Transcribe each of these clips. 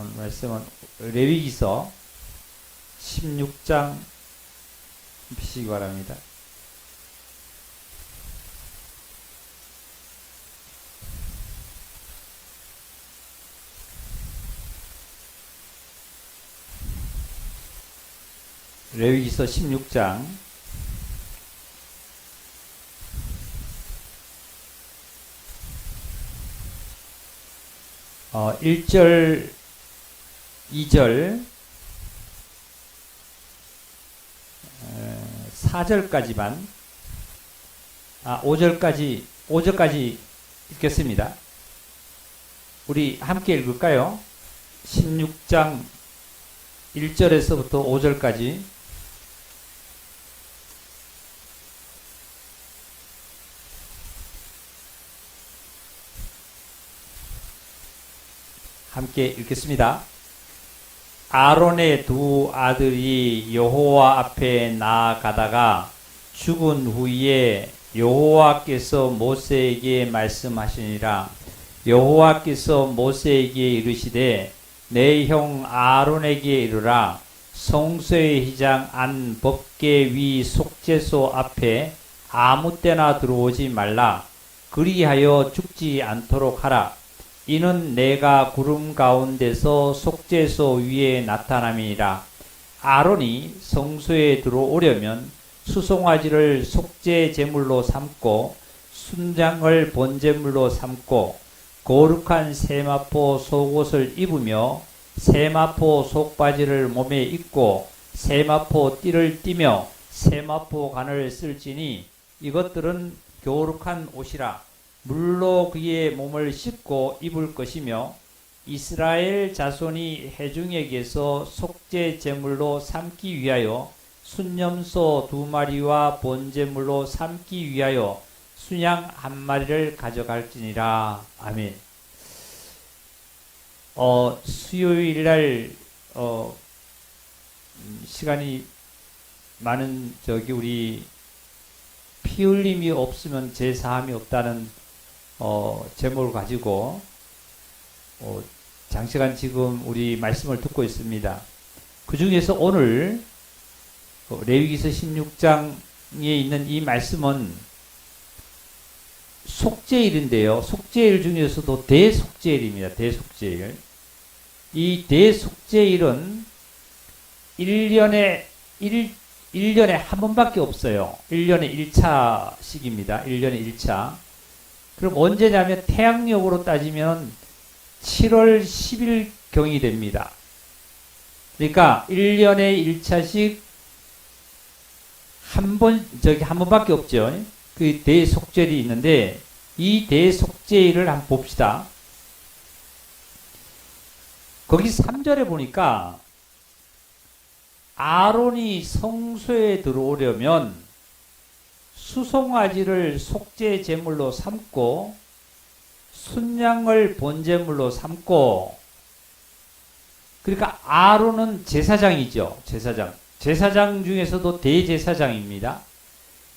오늘 말씀은 레위기서 16장 보시기 바랍니다. 레위기서 16장 1절 2절 4절까지만 5절까지 읽겠습니다. 우리 함께 읽을까요? 16장 1절에서부터 5절까지 함께 읽겠습니다. 아론의 두 아들이 여호와 앞에 나아가다가 죽은 후에 여호와께서 모세에게 말씀하시니라. 여호와께서 모세에게 이르시되 내 형 아론에게 이르라. 성소의 휘장 안 법궤 위 속죄소 앞에 아무 때나 들어오지 말라. 그리하여 죽지 않도록 하라. 이는 내가 구름 가운데서 속죄소 위에 나타남이니라. 아론이 성소에 들어오려면 수송아지를 속죄 제물로 삼고 순장을 번제물로 삼고 거룩한 세마포 속옷을 입으며 세마포 속바지를 몸에 입고 세마포 띠를 띠며 세마포 간을 쓸지니 이것들은 거룩한 옷이라. 물로 그의 몸을 씻고 입을 것이며 이스라엘 자손이 회중에게서 속죄 제물로 삼기 위하여 순염소 2마리와 번제물로 삼기 위하여 순양 1마리를 가져갈지니라. 아멘. 수요일날 시간이 많은 우리 피 흘림이 없으면 제사함이 없다는 제목을 가지고 장시간 지금 우리 말씀을 듣고 있습니다. 그 중에서 오늘 레위기서 16장에 있는 이 말씀은 속죄일인데요. 속죄일 중에서도 대속죄일입니다. 대속죄일. 이 대속죄일은 1년에 한 번밖에 없어요. 1년에 1차씩입니다. 1년에 1차. 그럼 언제냐면 태양력으로 따지면 7월 10일 경이 됩니다. 그러니까 1년에 1차씩 한 번밖에 없죠. 그 대속죄일이 있는데 이 대속죄일을 한번 봅시다. 거기 3절에 보니까 아론이 성소에 들어오려면 수송아지를 속죄 제물로 삼고 순양을 번제물로 삼고, 그러니까 아론은 제사장이죠. 제사장 중에서도 대제사장입니다.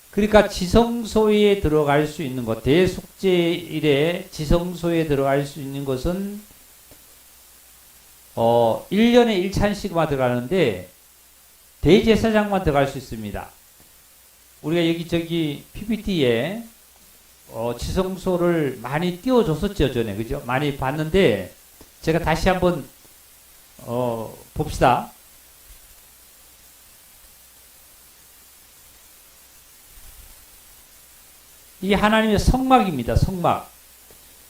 그러니까 지성소에 들어갈 수 있는 것, 대속죄일에 지성소에 들어갈 수 있는 것은 1년에 1차씩만 들어가는데 대제사장만 들어갈 수 있습니다. 우리가 여기 PPT에 지성소를 많이 띄워줬었죠, 전에. 그죠? 많이 봤는데 제가 다시 한번 봅시다. 이게 하나님의 성막입니다. 성막.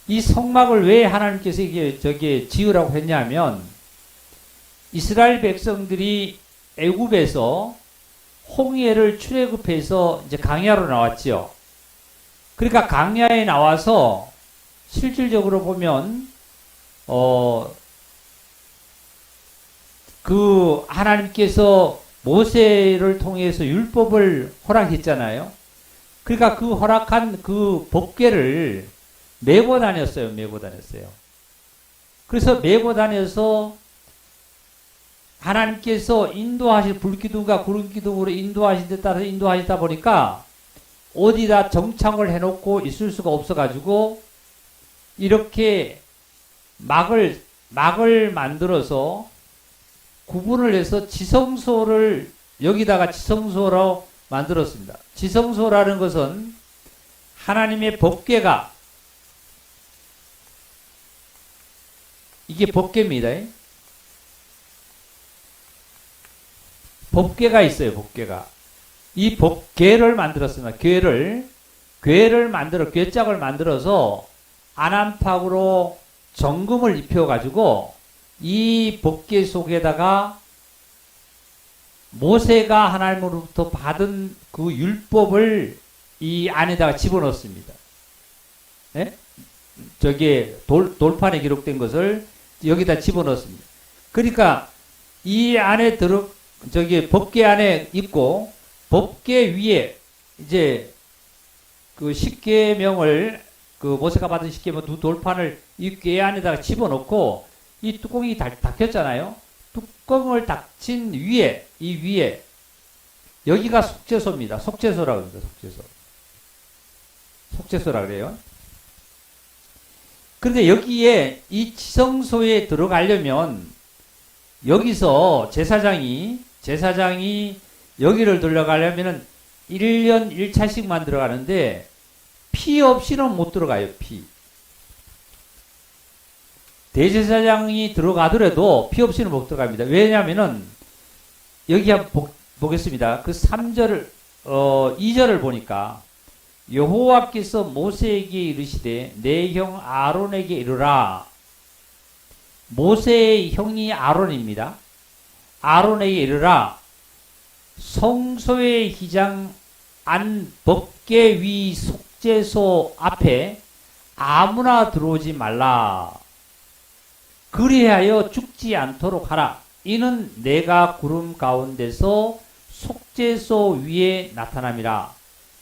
이 성막을 왜 하나님께서 저게 지으라고 했냐면 이스라엘 백성들이 애굽에서 홍해를 출애굽해서 이제 강야로 나왔지요. 그러니까 강야에 나와서 실질적으로 보면 그 하나님께서 모세를 통해서 율법을 허락했잖아요. 그러니까 그 허락한 그 법궤를 메고 다녔어요. 그래서 메고 다녀서 하나님께서 인도하실 불기둥과 구름기둥으로 인도하신 데 따라서 인도하시다 보니까 어디다 정착을 해놓고 있을 수가 없어가지고 이렇게 막을 막을 만들어서 구분을 해서 지성소를 여기다가 지성소로 만들었습니다. 지성소라는 것은 하나님의 법궤가 이게 법궤입니다. 법궤가 있어요. 법궤가. 이 법궤를 만들었습니다. 궤를 만들어 궤짝을 만들어서 안암팍으로 정금을 입혀가지고 이 법궤 속에다가 모세가 하나님으로부터 받은 그 율법을 이 안에다가 집어넣습니다. 예? 저기 돌판에 기록된 것을 여기다 집어넣습니다. 그러니까 이 안에 저기 법궤 안에 있고 법궤 위에 이제 그 십계명을 그 모세가 받은 십계명 두 돌판을 이 궤 안에다가 집어넣고 이 뚜껑이 닫혔잖아요. 뚜껑을 닫힌 위에 이 위에 여기가 속죄소입니다. 속죄소라고 합니다. 속죄소라 그래요. 그런데 여기에 이 지성소에 들어가려면 여기서 제사장이 여기를 들어가려면은 1년 1차씩만 들어가는데 피 없이는 못 들어가요. 피. 대제사장이 들어가더라도 피 없이는 못 들어갑니다. 왜냐하면은 여기 한번 보겠습니다. 그 3절 2절을 보니까 여호와께서 모세에게 이르시되 내 형 아론에게 이르라. 모세의 형이 아론입니다. 아론에게 이르라. 성소의 휘장 안 법궤 위 속죄소 앞에 아무나 들어오지 말라. 그리하여 죽지 않도록 하라. 이는 내가 구름 가운데서 속죄소 위에 나타남이라.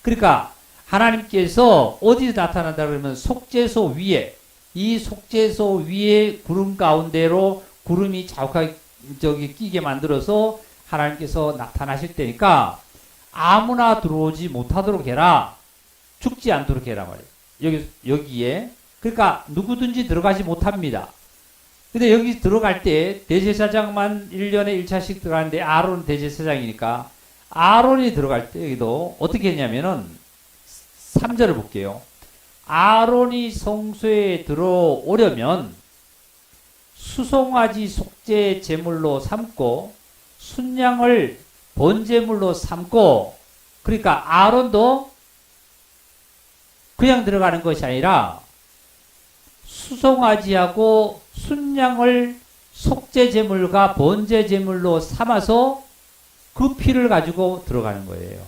그러니까 하나님께서 어디서 나타난다 그러면 속죄소 위에, 이 속죄소 위에 구름 가운데로 구름이 자욱하게 끼게 만들어서 하나님께서 나타나실 때니까 아무나 들어오지 못하도록 해라. 죽지 않도록 해라 말이에요. 여기에. 그러니까 누구든지 들어가지 못합니다. 근데 여기 들어갈 때 대제사장만 1년에 1차씩 들어가는데 아론 대제사장이니까 아론이 들어갈 때도 어떻게 했냐면은 3절을 볼게요. 아론이 성소에 들어오려면 수송아지 속죄 제물로 삼고 순양을 번제물로 삼고, 그러니까 아론도 그냥 들어가는 것이 아니라 수송아지하고 순양을 속죄제물과 번제제물로 삼아서 그 피를 가지고 들어가는 거예요.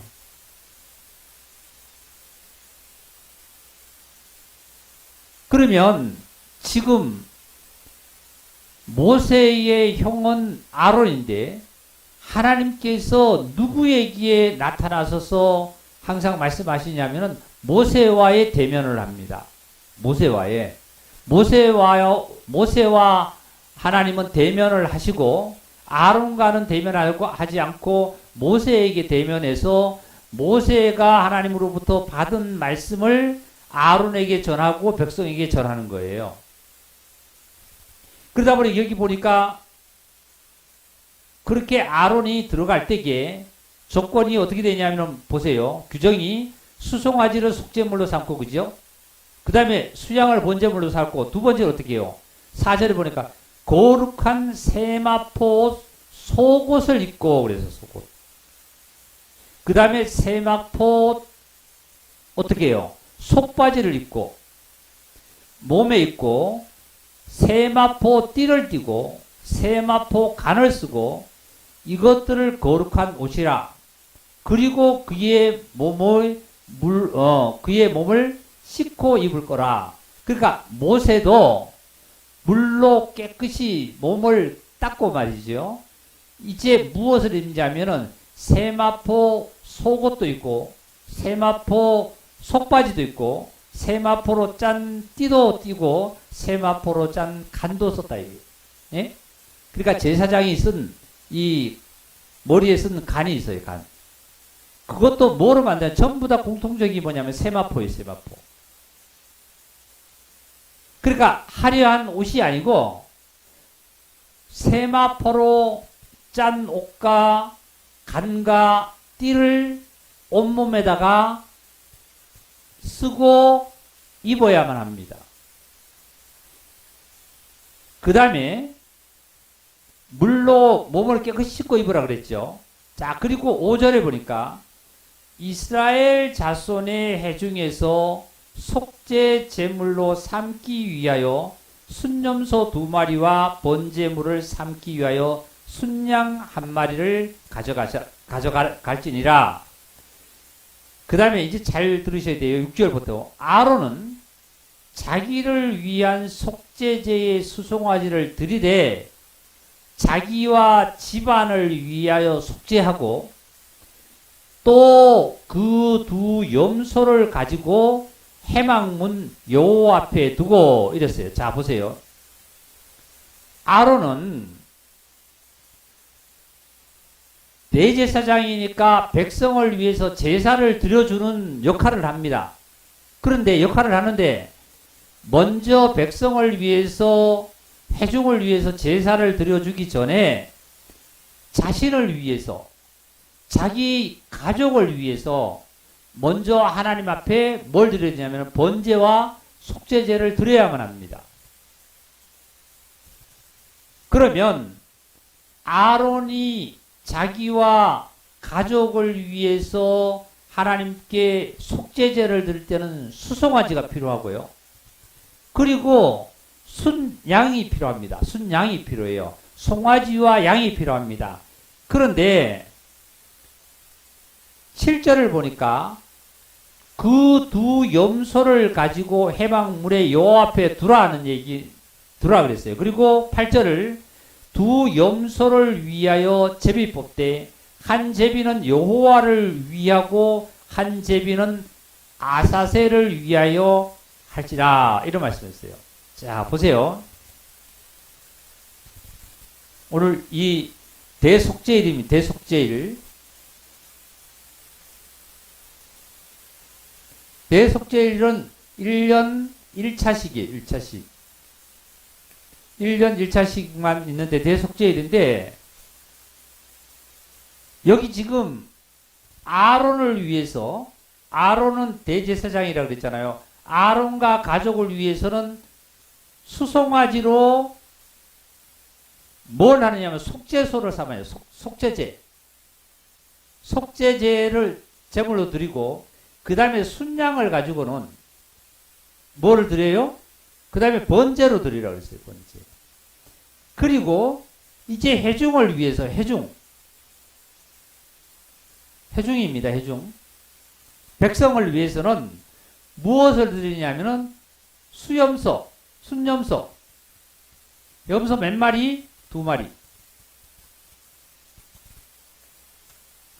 그러면 지금 모세의 형은 아론인데 하나님께서 누구에게 나타나셔서 항상 말씀하시냐면은 모세와의 대면을 합니다. 모세와 하나님은 대면을 하시고 아론과는 대면하지 않고 모세에게 대면해서 모세가 하나님으로부터 받은 말씀을 아론에게 전하고 백성에게 전하는 거예요. 그러다 보니 여기 보니까 그렇게 아론이 들어갈 때에 조건이 어떻게 되냐면 보세요. 규정이 수송아지를 속죄물로 삼고, 그죠? 그 다음에 수양을 번제물로 삼고, 두 번째는 어떻게 해요? 4절에 보니까 거룩한 세마포 속옷을 입고, 그래서 속옷. 그 다음에 세마포 어떻게 해요? 속바지를 입고 몸에 입고 세마포 띠를 띠고 세마포 간을 쓰고 이것들을 거룩한 옷이라. 그리고 그의 몸을 씻고 입을 거라. 그러니까 모세도 물로 깨끗이 몸을 닦고 말이죠. 이제 무엇을 입냐면은 세마포 속옷도 있고 세마포 속바지도 있고 세마포로 짠 띠도 띠고 세마포로 짠 간도 썼다 이게. 예? 그러니까 제사장이 쓴 이 머리에 쓴 간이 있어요. 간. 그것도 뭐로 만드냐? 전부 다 공통적이 뭐냐면 세마포예요. 세마포. 그러니까 화려한 옷이 아니고 세마포로 짠 옷과 간과 띠를 온몸에다가 쓰고 입어야만 합니다. 그 다음에 물로 몸을 깨끗이 씻고 입으라 그랬죠. 자, 그리고 5절에 보니까 이스라엘 자손의 해중에서 속죄 제물로 삼기 위하여 순염소 2마리와 번제물을 삼기 위하여 순양 1마리를 가져갈지니라. 그 다음에 이제 잘 들으셔야 돼요. 6절부터. 아론은 자기를 위한 속죄제의 수송아지를 드리되 자기와 집안을 위하여 속죄하고 또 그 두 염소를 가지고 회막문 여호와 앞에 두고 이랬어요. 자, 보세요. 아론은 대제사장이니까 백성을 위해서 제사를 드려주는 역할을 합니다. 그런데 역할을 하는데 먼저 백성을 위해서 회중을 위해서 제사를 드려주기 전에 자신을 위해서 자기 가족을 위해서 먼저 하나님 앞에 뭘 드려야 되냐면 번제와 속죄제를 드려야만 합니다. 그러면 아론이 자기와 가족을 위해서 하나님께 속죄제를 드릴 때는 수송아지가 필요하고요. 그리고 순양이 필요합니다. 순양이 필요해요. 송아지와 양이 필요합니다. 그런데 7절을 보니까 그 두 염소를 가지고 회막문에 여호와 앞에 두라는 얘기, 두라 그랬어요. 그리고 8절을 두 염소를 위하여 제비 뽑되 한 제비는 여호와를 위하고 한 제비는 아사셀을 위하여 할지라, 이런 말씀이었어요. 자, 보세요. 오늘 이 대속죄일입니다. 대속죄일. 대속죄일은 1년 1차식이에요. 1차식. 1년 1차식만 있는데 대속죄일인데 여기 지금 아론을 위해서, 아론은 대제사장이라고 그랬잖아요. 아론과 가족을 위해서는 수송아지로 뭘 하느냐면 속죄소를 삼아요. 속죄제. 속죄제를 제물로 드리고 그 다음에 순양을 가지고는 뭐를 드려요? 그 다음에 번제로 드리라고 했어요. 번제. 그리고 이제 회중을 위해서 회중입니다. 회중. 백성을 위해서는 무엇을 드리냐면은 수염소, 순염소. 염소 몇 마리? 2마리.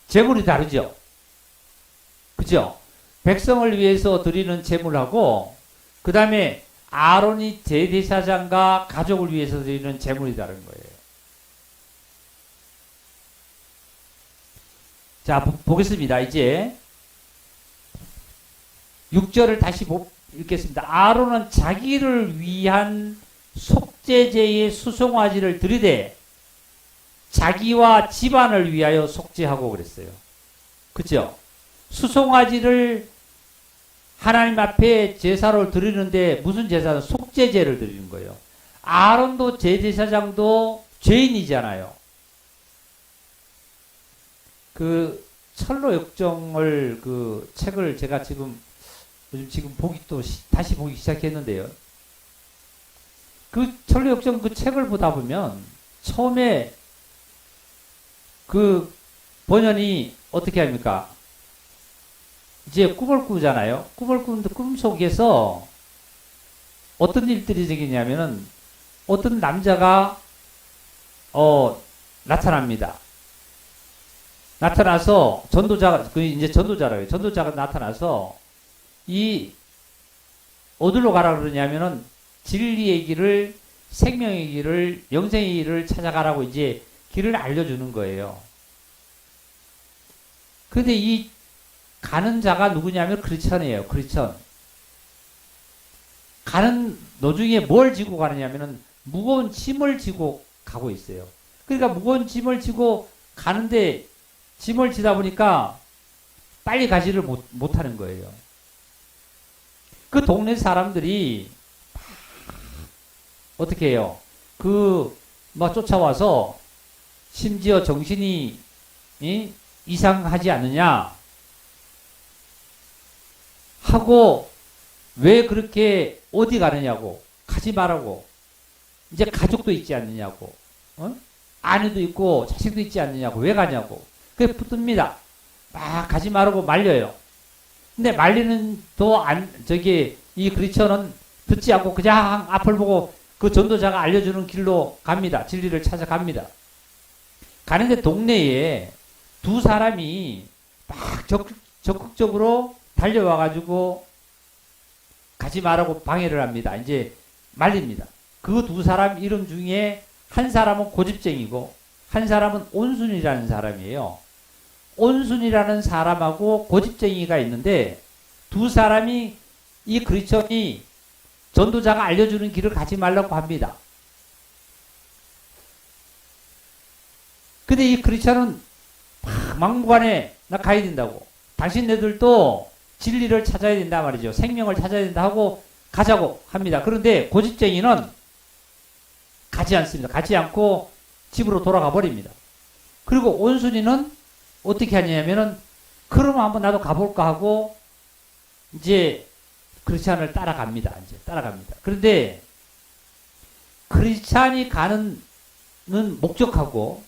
제물이 다르죠? 그죠? 백성을 위해서 드리는 제물하고 그 다음에 아론이 대제사장과 가족을 위해서 드리는 제물이 다른 거예요. 자, 보겠습니다. 이제 6절을 다시 읽겠습니다. 아론은 자기를 위한 속죄제의 수송아지를 드리되 자기와 집안을 위하여 속죄하고 그랬어요. 그죠? 수송아지를 하나님 앞에 제사로 드리는데 무슨 제사는 속죄제를 드리는 거예요. 아론도 제사장도 죄인이잖아요. 그 철로 역정을 그 책을 제가 지금 보기 또 다시 보기 시작했는데요. 그 철로 역정 그 책을 보다 보면 처음에 그 본연이 어떻게 합니까? 이제 꿈을 꾸잖아요. 꿈을 꾸는데 꿈 속에서 어떤 일들이 생기냐면은 어떤 남자가 나타납니다. 나타나서 전도자가 이제 전도자라고요. 전도자가 나타나서 이 어디로 가라 그러냐면은 진리의 길을, 생명의 길을, 영생의 길을 찾아가라고 이제 길을 알려주는 거예요. 근데 이 가는 자가 누구냐면 크리스천이에요. 크리스천. 가는 노중에 뭘 지고 가느냐면은 무거운 짐을 지고 가고 있어요. 그러니까 무거운 짐을 지고 가는데 짐을 지다 보니까 빨리 가지를 못하는 거예요. 그 동네 사람들이 어떻게 해요? 막 쫓아와서 심지어 정신이 이상하지 않느냐 하고 왜 그렇게 어디 가느냐고 가지 말라고 이제 가족도 있지 않느냐고 아내도 있고 자식도 있지 않느냐고 왜 가냐고 그게 붙듭니다. 막 가지 말라고 말려요. 근데 말리는 이 크리스천은 듣지 않고 그냥 앞을 보고 그 전도자가 알려주는 길로 갑니다. 진리를 찾아갑니다. 가는데 동네에 두 사람이 막 적극적으로 달려와가지고 가지 말라고 방해를 합니다. 이제 말립니다. 그 두 사람 이름 중에 한 사람은 고집쟁이고 한 사람은 온순이라는 사람이에요. 온순이라는 사람하고 고집쟁이가 있는데 두 사람이 이 크리스천이 전도자가 알려주는 길을 가지 말라고 합니다. 근데 이 크리스천은 막무가내 나 가야 된다고 당신네들도 진리를 찾아야 된다 말이죠. 생명을 찾아야 된다 하고 가자고 합니다. 그런데 고집쟁이는 가지 않습니다. 가지 않고 집으로 돌아가 버립니다. 그리고 온순이는 어떻게 하냐면은 그러면 한번 나도 가볼까 하고 이제 크리스찬을 따라갑니다. 이제 따라갑니다. 그런데 크리스찬이 가는 목적하고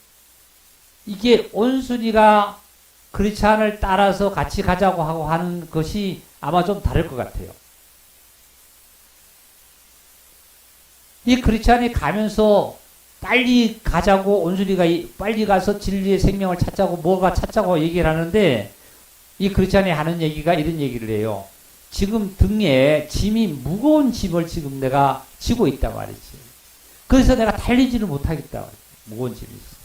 이게 온순이가 크리스찬을 따라서 같이 가자고 하고 하는 것이 아마 좀 다를 것 같아요. 이 크리스찬이 가면서 빨리 가자고 온순이가 빨리 가서 진리의 생명을 찾자고 뭐가 찾자고 얘기를 하는데 이 크리스찬이 하는 얘기가 이런 얘기를 해요. 지금 등에 짐이 무거운 짐을 지금 내가 지고 있단 말이지. 그래서 내가 달리지를 못하겠다. 무거운 짐이 있어.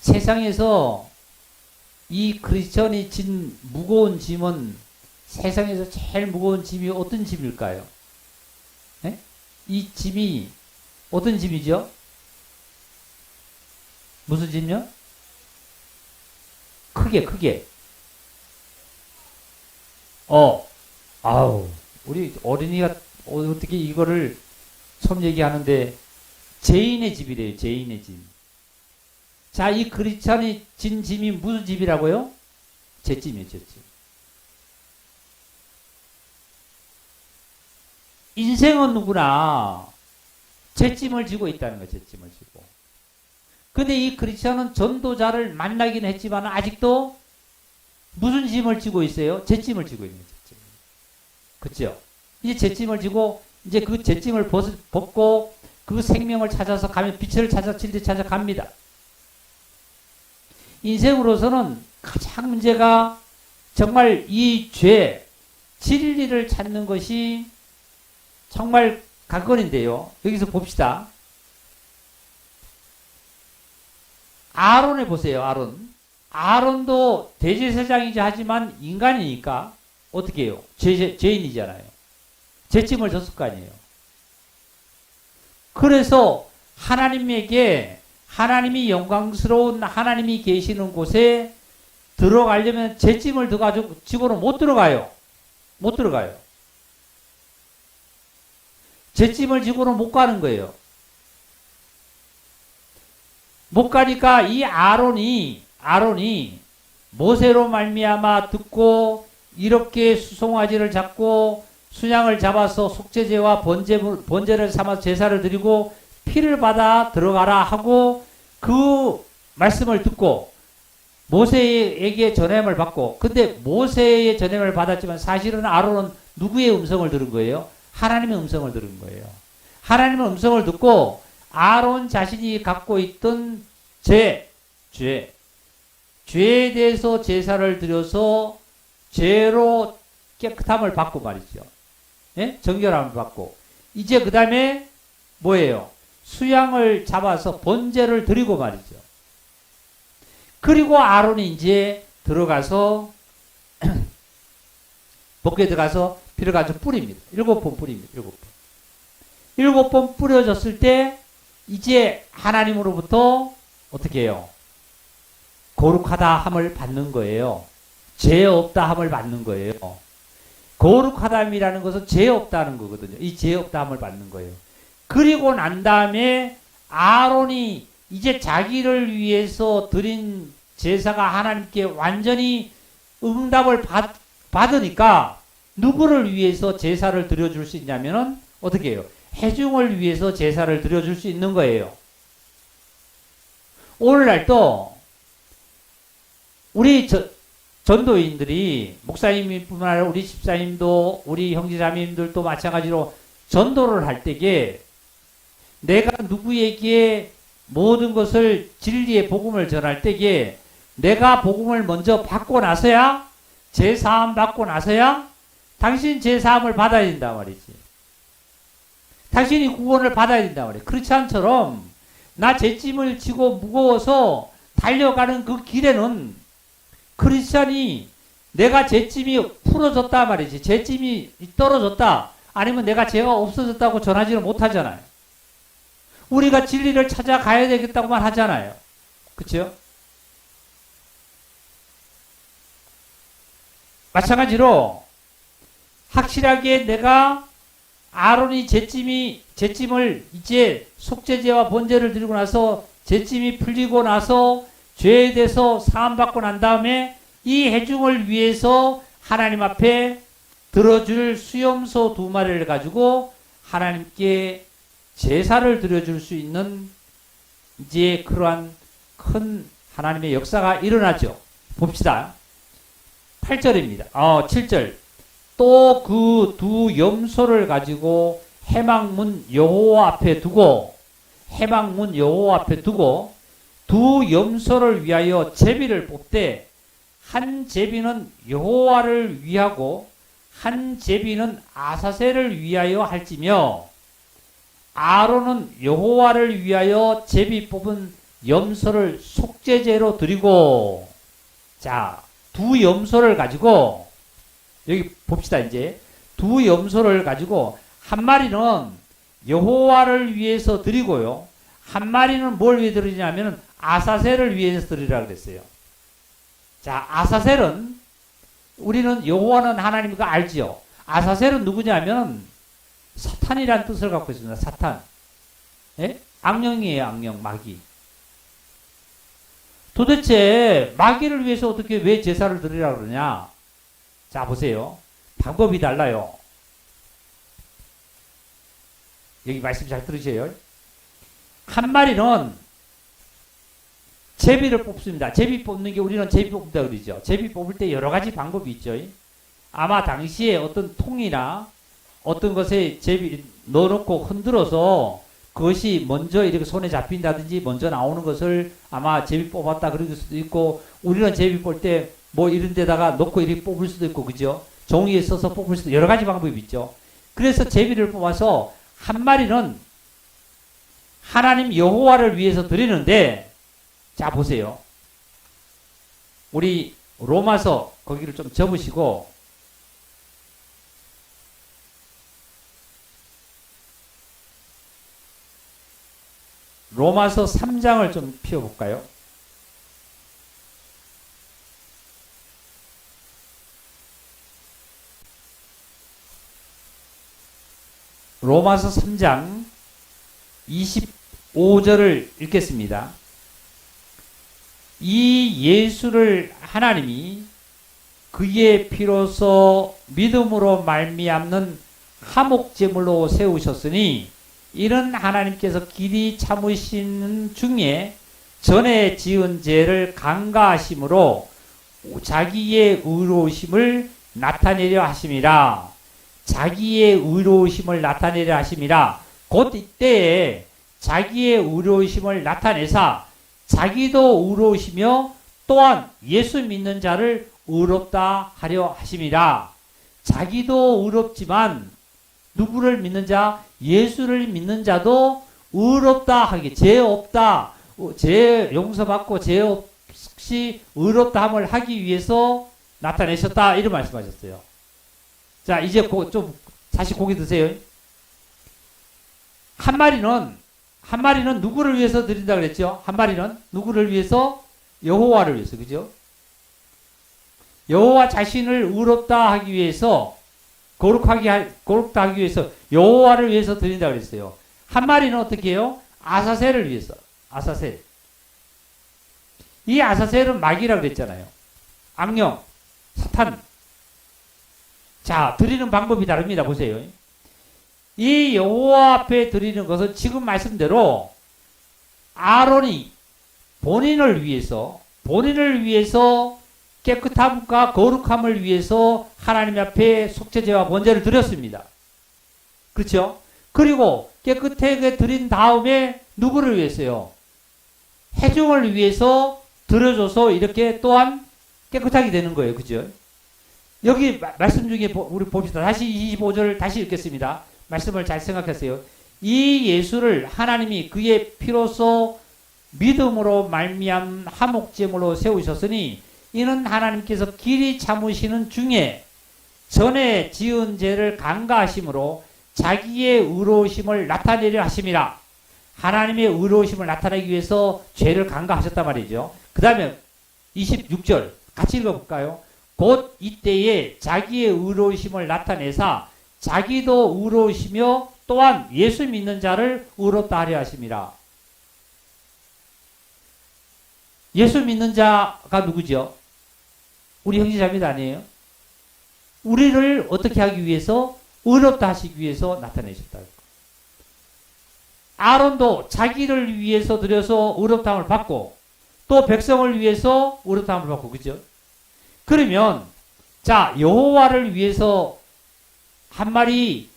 세상에서 이 크리스천이 진 무거운 짐은 세상에서 제일 무거운 짐이 어떤 짐일까요? 네? 이 짐이 어떤 짐이죠? 무슨 짐이요? 크게. 우리 어린이가 어떻게 이거를 처음 얘기하는데 죄인의 집이래요. 죄인의 짐. 자, 이 크리스찬이 진 짐이 무슨 짐이라고요? 죄짐이에요. 죄짐. 인생은 누구나 죄짐을 지고 있다는 거예요. 죄짐을 지고. 근데 이 크리스찬은 전도자를 만나긴 했지만 아직도 무슨 짐을 지고 있어요? 죄짐을 지고 있는 거예요. 죄짐. 그렇죠? 이제 죄짐을 지고 이제 그 죄짐을 벗고 그 생명을 찾아서 가면 빛을 찾아 진리 찾아 갑니다. 인생으로서는 가장 문제가 정말 이 죄, 진리를 찾는 것이 정말 관건인데요. 여기서 봅시다. 아론을 보세요. 아론도 대제사장이자 하지만 인간이니까 어떻게 해요? 죄인이잖아요. 죄짐을 졌을 거 아니에요. 그래서 하나님이 영광스러운 하나님이 계시는 곳에 들어가려면 죄짐을 더 가지고 집으로 못 들어가요. 못 들어가요. 죄짐을 지고는 못 가는 거예요. 못 가니까 이 아론이 모세로 말미암아 듣고 이렇게 수송아지를 잡고 순양을 잡아서 속죄제와 번제를 삼아서 제사를 드리고 피를 받아 들어가라 하고 그 말씀을 듣고 모세에게 전함을 받고 근데 모세의 전함을 받았지만 사실은 아론은 누구의 음성을 들은 거예요? 하나님의 음성을 들은 거예요. 하나님의 음성을 듣고 아론 자신이 갖고 있던 죄에 대해서 제사를 드려서 죄로 깨끗함을 받고 말이죠. 예? 정결함을 받고 이제 그 다음에 뭐예요? 수양을 잡아서 번제를 드리고 말이죠. 그리고 아론이 이제 들어가서 복에 들어가서 피를 가지고 뿌립니다. 7번 뿌립니다. 7번 뿌려졌을 때 이제 하나님으로부터 어떻게 해요? 거룩하다 함을 받는 거예요. 죄 없다 함을 받는 거예요. 거룩하다함이라는 것은 죄 없다는 거거든요. 이 죄 없다 함을 받는 거예요. 그리고 난 다음에 아론이 이제 자기를 위해서 드린 제사가 하나님께 완전히 응답을 받으니까 누구를 위해서 제사를 드려줄 수 있냐면은 어떻게 해요? 회중을 위해서 제사를 드려줄 수 있는 거예요. 오늘날도 우리 전도인들이 목사님뿐만 아니라 우리 집사님도 우리 형제자매님들도 마찬가지로 전도를 할 때에 내가 누구에게 모든 것을 진리의 복음을 전할 때에 내가 복음을 먼저 받고 나서야 제사함 받고 나서야 당신 제사함을 받아야 된단 말이지. 당신이 구원을 받아야 된단 말이야. 그렇지 않처럼 나 죄짐을 지고 무거워서 달려가는 그 길에는 크리스찬이 내가 죄짐이 풀어졌다 말이지. 죄짐이 떨어졌다. 아니면 내가 죄가 없어졌다고 전하지는 못하잖아요. 우리가 진리를 찾아가야 되겠다고만 하잖아요. 그렇죠? 마찬가지로 확실하게 내가 아론이 죄짐을 이제 속죄제와 번제를 드리고 나서 죄짐이 풀리고 나서 죄에 대해서 사함받고 난 다음에 이 회중을 위해서 하나님 앞에 들어줄 수염소 2마리를 가지고 하나님께 제사를 드려줄 수 있는 이제 그러한 큰 하나님의 역사가 일어나죠. 봅시다. 8절입니다. 7절. 또 그 2 염소를 가지고 해망문 여호와 앞에 두고 2 염소를 위하여 제비를 뽑되 한 제비는 여호와를 위하고 한 제비는 아사셀을 위하여 할지며 아론은 여호와를 위하여 제비 뽑은 염소를 속죄제로 드리고 자, 2 염소를 가지고 여기 봅시다. 이제 2 염소를 가지고 한 마리는 여호와를 위해서 드리고요. 한 마리는 뭘 위해 드리냐면 아사셀을 위해서 드리라 그랬어요. 자, 아사셀은 우리는 여호와는 하나님과 알지요. 아사셀은 누구냐면 사탄이라는 뜻을 갖고 있습니다. 사탄. 예? 악령이에요. 악령, 마귀. 도대체 마귀를 위해서 어떻게 왜 제사를 드리라 그러냐? 자, 보세요. 방법이 달라요. 여기 말씀 잘 들으세요. 한 마리는 제비를 뽑습니다. 제비 뽑는 게 우리는 제비 뽑는다 그러죠. 제비 뽑을 때 여러 가지 방법이 있죠. 아마 당시에 어떤 통이나 어떤 것에 제비 넣어놓고 흔들어서 그것이 먼저 이렇게 손에 잡힌다든지 먼저 나오는 것을 아마 제비 뽑았다 그럴 수도 있고 우리는 제비 뽑을 때 뭐 이런 데다가 놓고 이렇게 뽑을 수도 있고 그죠? 종이에 써서 뽑을 수도 여러 가지 방법이 있죠. 그래서 제비를 뽑아서 한 마리는 하나님 여호와를 위해서 드리는데 자 보세요. 우리 로마서 거기를 좀 접으시고 로마서 3장을 좀 펴볼까요? 로마서 3장 25절을 읽겠습니다. 이 예수를 하나님이 그의 피로서 믿음으로 말미암는 화목제물로 세우셨으니 이는 하나님께서 길이 참으시는 중에 전에 지은 죄를 간과하심으로 자기의 의로우심을 나타내려 하심이라. 자기의 의로우심을 나타내려 하심이라. 곧 이때에 자기의 의로우심을 나타내사 자기도 의로우시며 또한 예수 믿는 자를 의롭다 하려 하심이라. 자기도 의롭지만 누구를 믿는 자? 예수를 믿는 자도 의롭다 하기, 죄 없다, 죄 용서받고 죄 없이 의롭다 함을 하기 위해서 나타내셨다. 이런 말씀하셨어요. 자, 이제 좀 다시 고기 드세요. 한 마리는 한 마리는 누구를 위해서 드린다 그랬죠? 한 마리는 누구를 위해서? 여호와를 위해서, 그죠? 여호와 자신을 의롭다 하기 위해서, 거룩다 하기 위해서 여호와를 위해서 드린다 그랬어요. 한 마리는 어떻게 해요? 아사셀을 위해서. 아사셀. 이 아사셀은 마귀라 그랬잖아요. 악령, 사탄. 자, 드리는 방법이 다릅니다. 보세요. 이 여호와 앞에 드리는 것은 지금 말씀대로 아론이 본인을 위해서 깨끗함과 거룩함을 위해서 하나님 앞에 속죄제와 번제를 드렸습니다. 그렇죠? 그리고 깨끗하게 드린 다음에 누구를 위해서요? 회중을 위해서 드려줘서 이렇게 또한 깨끗하게 되는 거예요. 그죠? 여기 말씀 중에 우리 봅시다. 다시 25절 다시 읽겠습니다. 말씀을 잘 생각하세요. 이 예수를 하나님이 그의 피로써 믿음으로 말미암 화목제물로 세우셨으니 이는 하나님께서 길이 참으시는 중에 전에 지은 죄를 간과하심으로 자기의 의로우심을 나타내려 하심이라. 하나님의 의로우심을 나타내기 위해서 죄를 간과하셨단 말이죠. 그 다음에 26절 같이 읽어볼까요? 곧 이때에 자기의 의로우심을 나타내사 자기도 의로우시며 또한 예수 믿는 자를 의롭다 하려 하심이라. 예수 믿는 자가 누구죠? 우리 형제자매도 아니에요? 우리를 어떻게 하기 위해서? 의롭다 하시기 위해서 나타내셨다. 아론도 자기를 위해서 드려서 의롭다함을 받고 또 백성을 위해서 의롭다함을 받고, 그죠? 그러면 자, 여호와를 위해서 한 마리,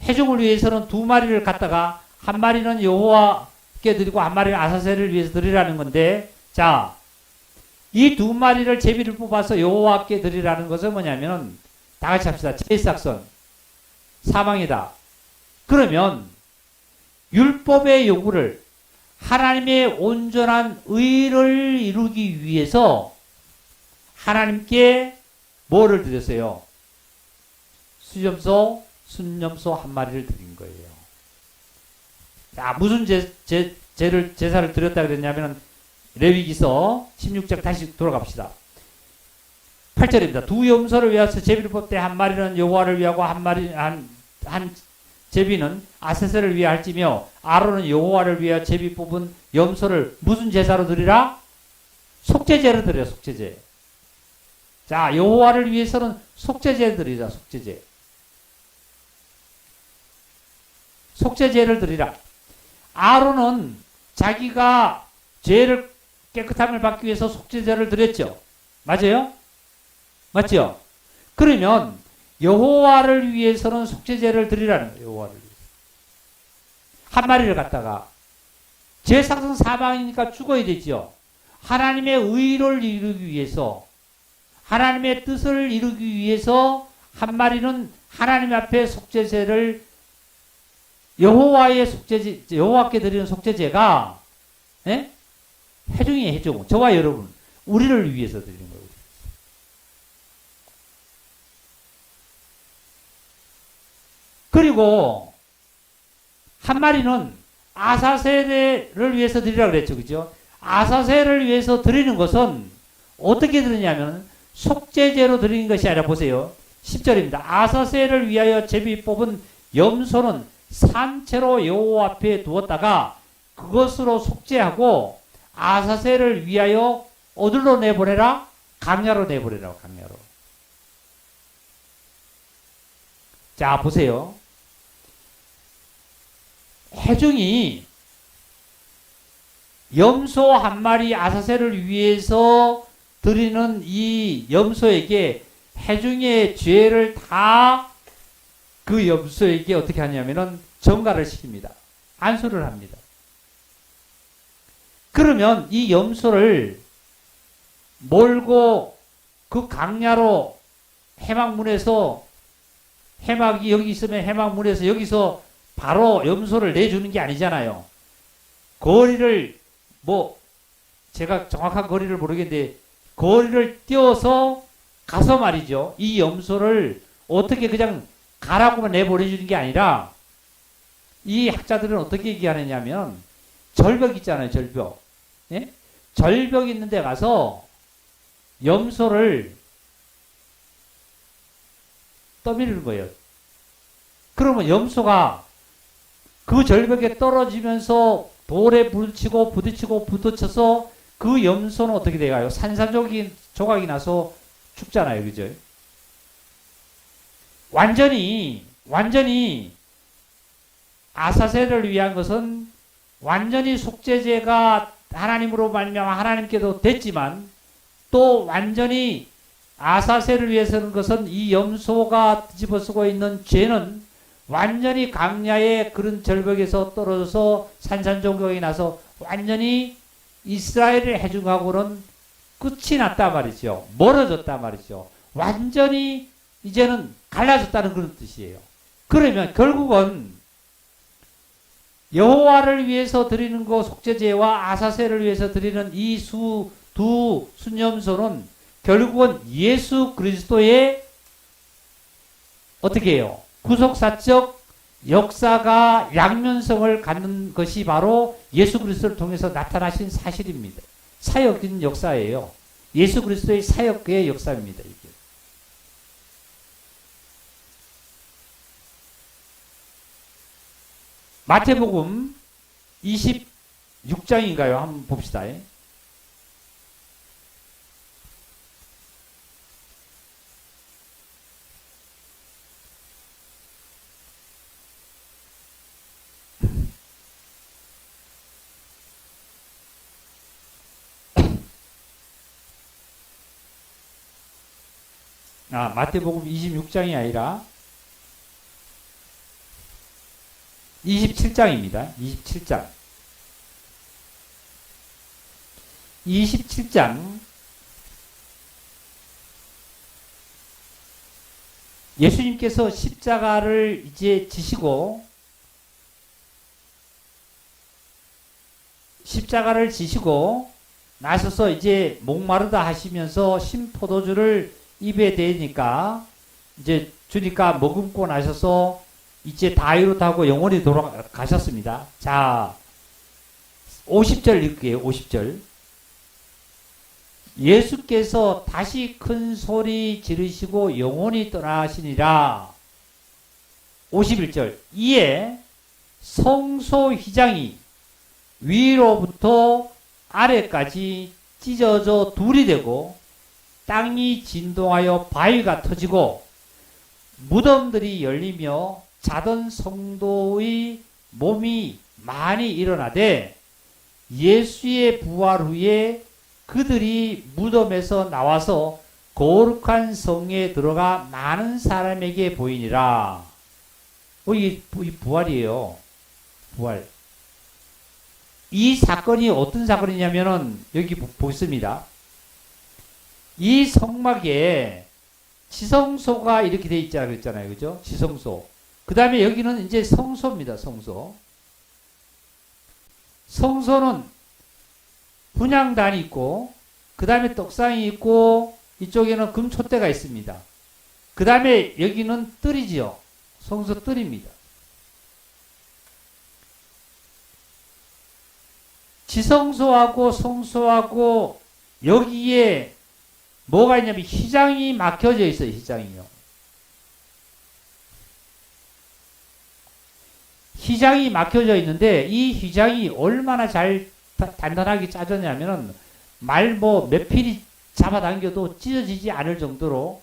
회중을 위해서는 두 마리를 갖다가 한 마리는 여호와께 드리고 한 마리는 아사셀을 위해서 드리라는 건데, 자, 이 두 마리를 제비를 뽑아서 여호와께 드리라는 것은 뭐냐면 다 같이 합시다. 제사선 사망이다. 그러면 율법의 요구를 하나님의 온전한 의를 이루기 위해서 하나님께 뭐를 드렸어요? 순념소 한 마리를 드린 거예요. 자, 무슨 제사를 드렸다 그랬냐면 레위기서 16장 다시 돌아갑시다. 8절입니다. 두 염소를 위하여 제비를 뽑되 한 마리는 여호와를 위하고 한 제비는 아세셀을 위하여 할지며 아론은 여호와를 위하여 제비 뽑은 염소를 무슨 제사로 드리라? 속죄제로 드려. 속죄제. 자, 여호와를 위해서는 속죄제 드리자. 속죄제. 속죄제를 드리라. 아론은 자기가 죄를 깨끗함을 받기 위해서 속죄제를 드렸죠. 맞아요? 맞죠? 그러면 여호와를 위해서는 속죄제를 드리라는 거예요. 여호와를 위해서. 한 마리를 갖다가 제사상 사망이니까 죽어야 되죠. 하나님의 의를 이루기 위해서, 하나님의 뜻을 이루기 위해서 한 마리는 하나님 앞에 속죄제를 여호와의 속죄제, 여호와께 드리는 속죄제가 회중이에요. 회중. 저와 여러분, 우리를 위해서 드리는 거예요. 그리고 한 마리는 아사셀을 위해서 드리라고 그랬죠. 그죠? 아사셀을 위해서 드리는 것은 어떻게 드리냐면 속죄제로 드리는 것이 아니라 보세요. 10절입니다. 아사셀을 위하여 제비 뽑은 염소는 산채로 여호와 앞에 두었다가 그것으로 속죄하고 아사셀을 위하여 어디로 내보내라? 강야로 내보내라. 강야로. 자, 보세요. 회중이 염소 한 마리 아사셀을 위해서 드리는 이 염소에게 회중의 죄를 다 그 염소에게 어떻게 하냐면은 전가를 시킵니다. 안수를 합니다. 그러면 이 염소를 몰고 그 강야로 해막문에서 해막이 여기 있으면 해막문에서 여기서 바로 염소를 내주는 게 아니잖아요. 거리를 제가 정확한 거리를 모르겠는데 거리를 띄워서 가서 말이죠. 이 염소를 어떻게 그냥 가라고만 내보내주는 게 아니라 이 학자들은 어떻게 얘기하느냐면 절벽 있잖아요. 절벽. 예? 절벽 있는 데 가서 염소를 떠밀는 거예요. 그러면 염소가 그 절벽에 떨어지면서 돌에 부딪히고 부딪히고 부딪혀서 그 염소는 어떻게 돼가요? 산산조각이 나서 죽잖아요. 그죠? 완전히 아사셀을 위한 것은 완전히 속죄제가 하나님으로 말미암아 하나님께도 됐지만 또 완전히 아사셀을 위해서는 것은 이 염소가 뒤집어쓰고 있는 죄는 완전히 강야의 그런 절벽에서 떨어져서 산산조각이 나서 완전히 이스라엘을 해중하고는 끝이 났다 말이죠. 멀어졌다 말이죠. 완전히 이제는 갈라졌다는 그런 뜻이에요. 그러면 결국은 여호와를 위해서 드리는 거 속죄제와 아사셀을 위해서 드리는 이 두 순염소는 결국은 예수 그리스도의 어떻게 해요? 구속사적 역사가 양면성을 갖는 것이 바로 예수 그리스도를 통해서 나타나신 사실입니다. 사역인 역사예요. 예수 그리스도의 사역의 역사입니다. 이게. 마태복음 26장인가요? 한번 봅시다. 마태복음 26장이 아니라 27장입니다. 27장. 27장. 예수님께서 십자가를 이제 지시고 나서서 이제 목마르다 하시면서 신포도주를 입에 대니까 이제 주니까 머금고 나셔서 이제 다 이루다고 영원히 돌아가셨습니다. 자, 50절 읽을게요. 50절. 예수께서 다시 큰 소리 지르시고 영원히 떠나시니라. 51절. 이에 성소 휘장이 위로부터 아래까지 찢어져 둘이 되고 땅이 진동하여 바위가 터지고 무덤들이 열리며 자던 성도의 몸이 많이 일어나되 예수의 부활 후에 그들이 무덤에서 나와서 거룩한 성에 들어가 많은 사람에게 보이니라. 이 부활이에요. 부활. 이 사건이 어떤 사건이냐면은 여기 보겠습니다. 이 성막에 지성소가 이렇게 돼 있잖아요. 그랬잖아요. 그죠? 지성소. 그 다음에 여기는 이제 성소입니다. 성소. 성소는 분향단이 있고, 그 다음에 떡상이 있고, 이쪽에는 금촛대가 있습니다. 그 다음에 여기는 뜰이지요. 성소 뜰입니다. 지성소하고 성소하고 여기에 뭐가 있냐면 휘장이 막혀져 있어요. 휘장이요. 휘장이 막혀져 있는데 이 휘장이 얼마나 잘 단단하게 짜졌냐면은 몇 필이 잡아당겨도 찢어지지 않을 정도로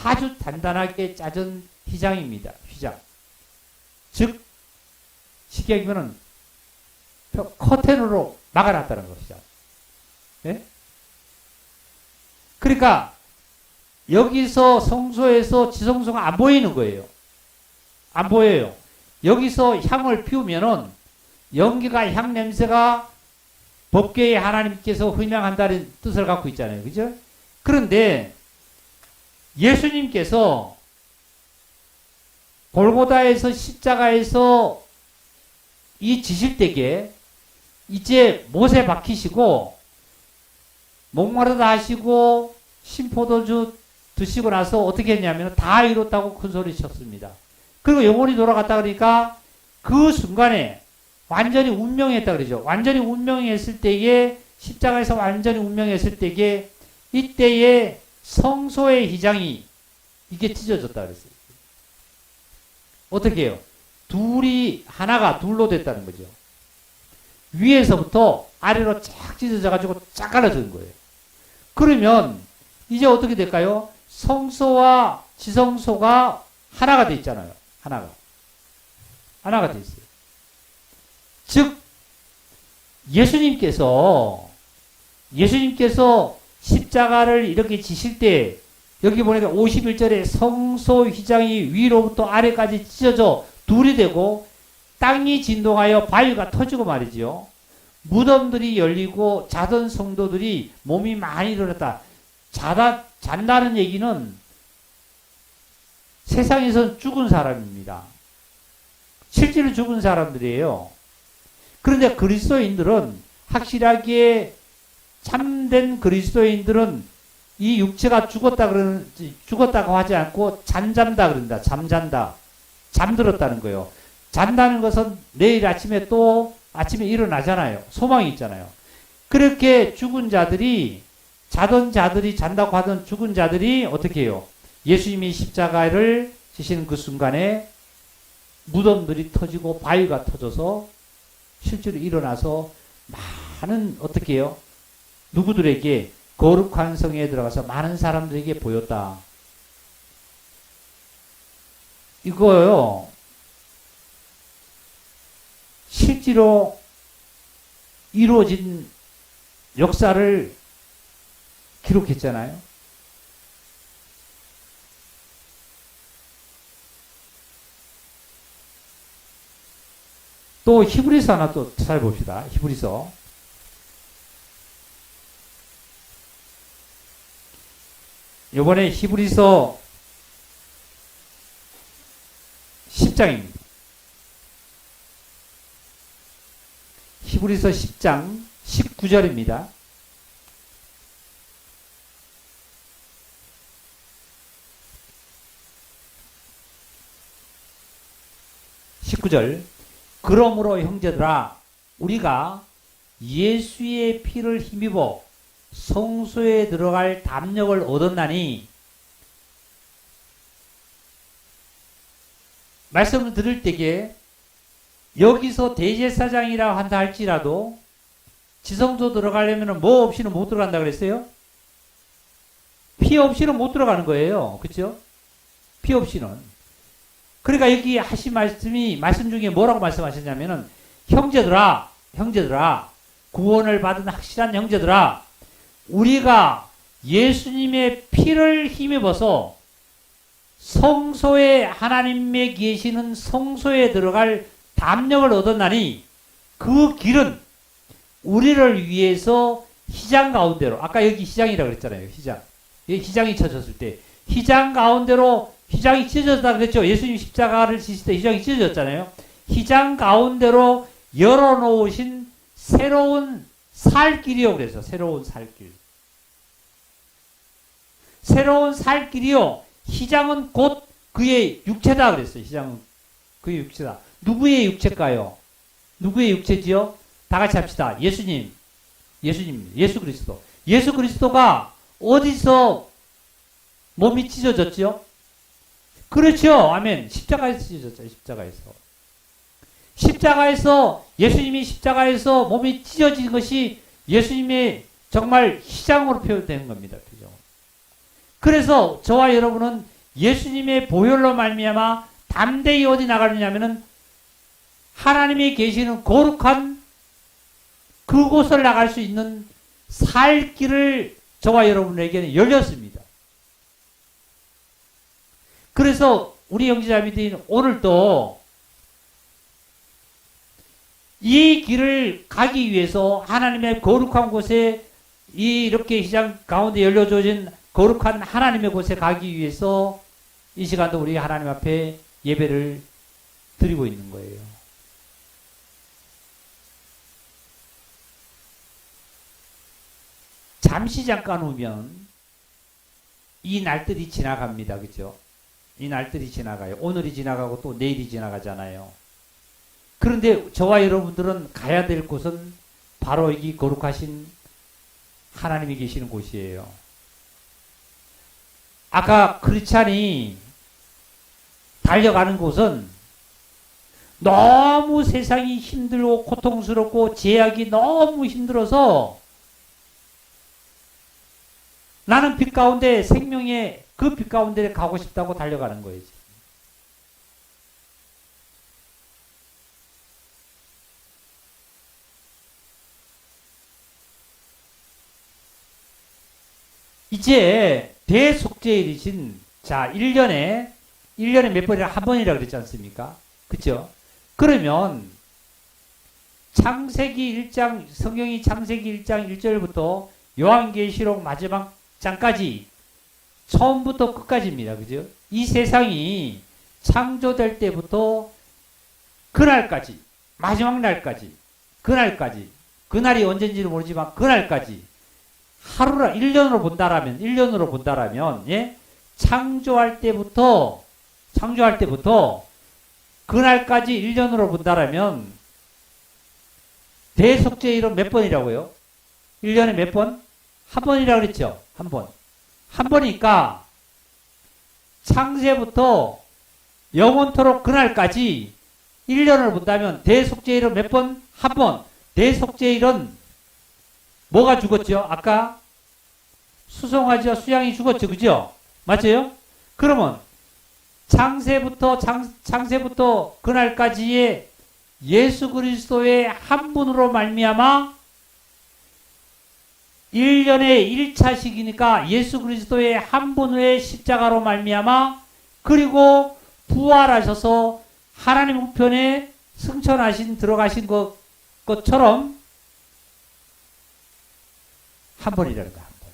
아주 단단하게 짜진 휘장입니다. 휘장. 즉 쉽게 얘기하면은 커튼으로 막아놨다는 것이죠. 예? 그러니까 여기서 성소에서 지성소가 안 보이는 거예요. 안 보여요. 여기서 향을 피우면은 연기가 향 냄새가 법궤에 하나님께서 흠양한다는 뜻을 갖고 있잖아요. 그죠? 그런데 예수님께서 골고다에서 십자가에서 이 지실 때에 이제 못에 박히시고 목마르다 하시고 신포도주 드시고 나서 어떻게 했냐면 다 이뤘다고 큰 소리 쳤습니다. 그리고 영혼이 돌아갔다 그러니까 그 순간에 완전히 운명했다 그러죠. 완전히 운명했을 때에 십자가에서 완전히 운명했을 때에 이때에 성소의 휘장이 이게 찢어졌다 그랬어요. 어떻게 해요? 둘이 하나가 둘로 됐다는 거죠. 위에서부터 아래로 쫙 찢어져가지고 쫙 갈라진 거예요. 그러면 이제 어떻게 될까요? 성소와 지성소가 하나가 돼 있잖아요. 하나가 돼 있어요. 즉 예수님께서 십자가를 이렇게 지실 때 여기 보니까 51절에 성소 휘장이 위로부터 아래까지 찢어져 둘이 되고 땅이 진동하여 바위가 터지고 말이지요. 무덤들이 열리고 자던 성도들이 몸이 많이 일어났다. 잔다는 얘기는 세상에서 죽은 사람입니다. 실제로 죽은 사람들이에요. 그런데 그리스도인들은 확실하게 참된 그리스도인들은 이 육체가 죽었다고 하지 않고 잠잔다 그런다. 잠들었다는 거예요. 잔다는 것은 내일 아침에 일어나잖아요. 소망이 있잖아요. 그렇게 죽은 자들이 잔다고 하던 죽은 자들이 어떻게 해요? 예수님이 십자가를 지시는 그 순간에 무덤들이 터지고 바위가 터져서 실제로 일어나서 많은 어떻게 해요? 누구들에게 거룩한 성에 들어가서 많은 사람들에게 보였다. 이거요. 실제로 이루어진 역사를 기록했잖아요. 또 히브리서 하나 또 찾아봅시다. 히브리서. 이번에 히브리서 10장입니다. 히브리서 10장 19절입니다. 그러므로 형제들아 우리가 예수의 피를 힘입어 성소에 들어갈 담력을 얻었나니 말씀을 들을 때에 여기서 대제사장이라 한다 할지라도 지성소 들어가려면 뭐 없이는 못 들어간다 그랬어요? 피 없이는 못 들어가는 거예요. 그렇죠? 피 없이는. 그러니까 여기 하신 말씀 중에 뭐라고 말씀하셨냐면은 형제들아 구원을 받은 확실한 형제들아 우리가 예수님의 피를 힘입어서 성소에 하나님의 계시는 성소에 들어갈 담력을 얻었나니 그 길은 우리를 위해서 휘장 가운데로 아까 여기 휘장이라고 그랬잖아요. 휘장이 쳐졌을 때 휘장 가운데로 휘장이 찢어졌다 그랬죠. 예수님 십자가를 지실 때 휘장이 찢어졌잖아요. 휘장 가운데로 열어놓으신 새로운 살길이요. 그래서 새로운 살길. 새로운 살길이요. 휘장은 곧 그의 육체다 그랬어요. 휘장은 그의 육체다. 누구의 육체일까요? 누구의 육체지요? 다 같이 합시다. 예수 그리스도. 예수 그리스도가 어디서 몸이 찢어졌지요? 그렇죠. 아멘. 십자가에서 찢어졌죠. 십자가에서 예수님이 십자가에서 몸이 찢어진 것이 예수님의 정말 휘장으로 표현되는 겁니다. 그죠? 그래서 저와 여러분은 예수님의 보혈로 말미암아 담대히 어디 나가느냐면은 하나님이 계시는 거룩한 그곳을 나갈 수 있는 살 길을 저와 여러분에게는 열렸습니다. 그래서 우리 형제자매들이 오늘도 이 길을 가기 위해서 하나님의 거룩한 곳에 이렇게 휘장 가운데 열려줘진 거룩한 하나님의 곳에 가기 위해서 이 시간도 우리 하나님 앞에 예배를 드리고 있는 거예요. 잠시 잠깐 오면 이 날들이 지나갑니다. 그죠? 이 날들이 지나가요. 오늘이 지나가고 또 내일이 지나가잖아요. 그런데 저와 여러분들은 가야 될 곳은 바로 이 거룩하신 하나님이 계시는 곳이에요. 아까 크리스찬이 달려가는 곳은 너무 세상이 힘들고 고통스럽고 제약이 너무 힘들어서 나는 빛 가운데 생명의 그 빛 가운데 가고 싶다고 달려가는 거예요. 이제 대속죄일이신 자 1년에 몇 번이라 한 번이라 그랬지 않습니까? 그렇죠? 그러면 창세기 1장 성경이 창세기 1장 1절부터 요한계시록 마지막 장까지 처음부터 끝까지입니다. 그죠? 이 세상이 창조될 때부터 그날까지 마지막 날까지 그날이 언젠지는 모르지만 그날까지 하루라 1년으로 본다라면 예? 창조할 때부터 그날까지 1년으로 본다라면 대속죄일은 몇 번이라고요? 1년에 몇 번? 한 번이라고 그랬죠? 한 번. 한 번이니까 창세부터 영원토록 그날까지 1년을 본다면 대속죄일은 몇 번? 한 번. 대속죄일은 뭐가 죽었죠? 아까 수송아지와 수양이 죽었죠. 그죠? 맞아요? 그러면 창세부터 그날까지의 예수 그리스도의 한 분으로 말미암아 1년의 1차식이니까 예수 그리스도의 한 분의 십자가로 말미암아 그리고 부활하셔서 하나님 우편에 승천하신 들어가신 것처럼 한 번이라는 거야. 한 번.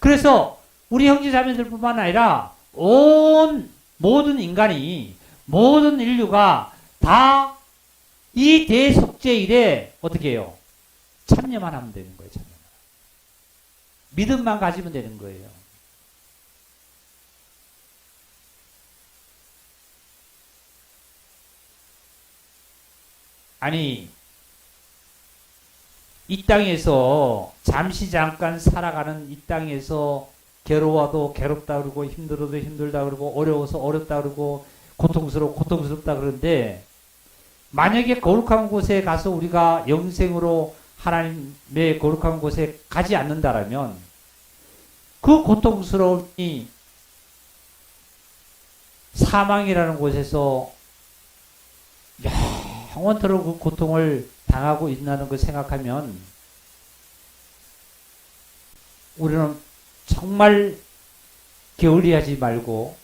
그래서 우리 형제자매들뿐만 아니라 모든 인간이 모든 인류가 다 이 대속죄일에 어떻게 해요? 참여만 하면 되는 거예요. 참여만. 믿음만 가지면 되는 거예요. 아니 이 땅에서 잠깐 살아가는 이 땅에서 괴로워도 괴롭다 그러고 힘들어도 힘들다 그러고 어려워서 어렵다 그러고 고통스럽다 그러는데 만약에 거룩한 곳에 가서 우리가 영생으로 하나님의 거룩한 곳에 가지 않는다라면 그 고통스러움이 사망이라는 곳에서 영원토록 그 고통을 당하고 있다는 걸 생각하면 우리는 정말 게을리하지 말고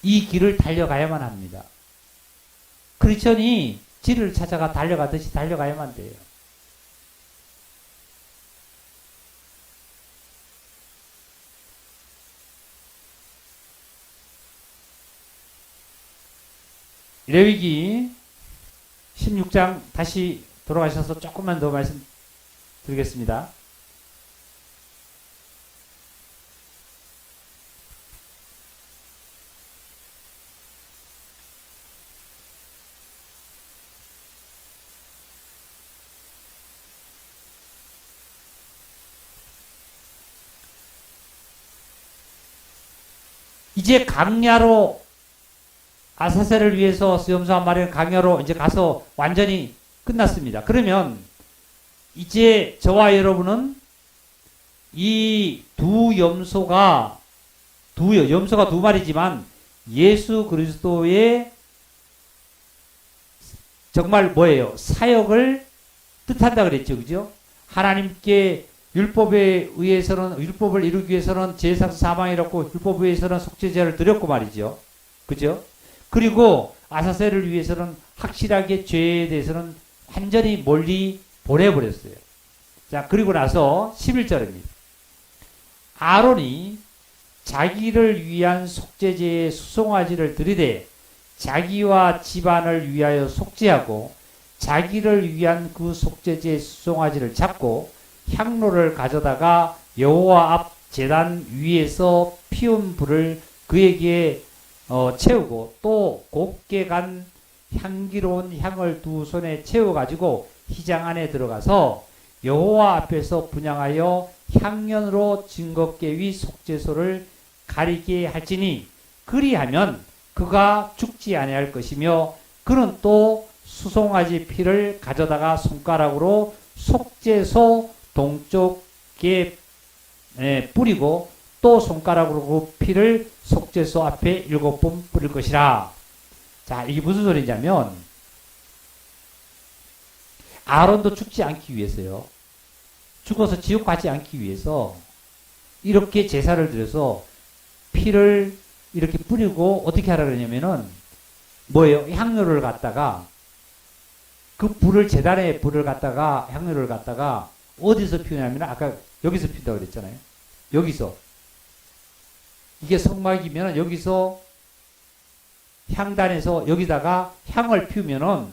이 길을 달려가야만 합니다. 크리스천이 길을 찾아가 달려가듯이 달려가야만 돼요. 레위기 16장 다시 돌아가셔서 조금만 더 말씀드리겠습니다. 이제 강야로 아사셀을 위해서 염소한 마리는 강야로 이제 가서 완전히 끝났습니다. 그러면 이제 저와 여러분은 이 염소가 두 마리지만 예수 그리스도의 정말 뭐예요? 사역을 뜻한다 그랬죠. 그죠? 하나님께 율법에 의해서는 율법을 이루기 위해서는 제사상 사망이었고 율법에 의해서는 속죄제를 드렸고 말이죠. 그죠? 그리고 아사셀을 위해서는 확실하게 죄에 대해서는 완전히 멀리 보내버렸어요. 자, 그리고 나서 11절입니다. 아론이 자기를 위한 속죄제의 수송아지를 들이되 자기와 집안을 위하여 속죄하고 자기를 위한 그 속죄제의 수송아지를 잡고 향로를 가져다가 여호와 앞 제단 위에서 피운 불을 그에게 채우고 또 곱게 간 향기로운 향을 두 손에 채워가지고 휘장 안에 들어가서 여호와 앞에서 분향하여 향연으로 증거께 위 속죄소를 가리게 할지니 그리하면 그가 죽지 아니할 것이며 그는 또 수송아지 피를 가져다가 손가락으로 속죄소 동쪽에 뿌리고 또 손가락으로 그 피를 속죄소 앞에 7번 뿌릴 것이라. 자, 이게 무슨 소리냐면 아론도 죽지 않기 위해서요. 죽어서 지옥 가지 않기 위해서 이렇게 제사를 드려서 피를 이렇게 뿌리고 어떻게 하라 그러냐면은 뭐예요? 향료를 갖다가 그 불을 제단에 불을 갖다가 향료를 갖다가 어디서 피우냐면 아까 여기서 피운다고 그랬잖아요. 여기서 이게 성막이면 여기서 향단에서 여기다가 향을 피우면은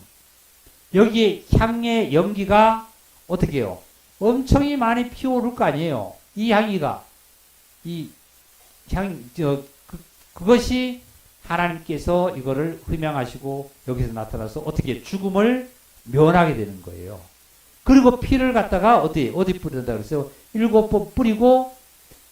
여기에 향의 연기가 어떻게 해요? 엄청이 많이 피어오를 거 아니에요. 이 향기가 그것이 하나님께서 이거를 흠양하시고 여기서 나타나서 어떻게 죽음을 면하게 되는 거예요. 그리고 피를 갖다가 어디 뿌린다 그랬어요. 7번 뿌리고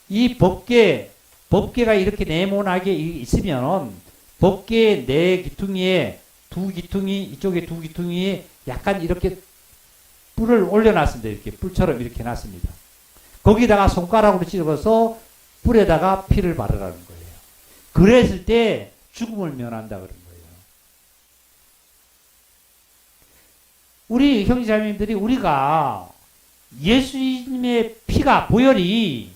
이 법궤가 이렇게 네모나게 있으면 법궤의 네 기퉁이에 두 기퉁이 이쪽에 두 기퉁이에 약간 이렇게 뿔을 올려놨습니다. 이렇게 뿔처럼 이렇게 놨습니다. 거기다가 손가락으로 찔러서 뿔에다가 피를 바르라는 거예요. 그랬을 때 죽음을 면한다 그런 거예요. 우리 형제자매님들이 우리가 예수님의 피가 보혈이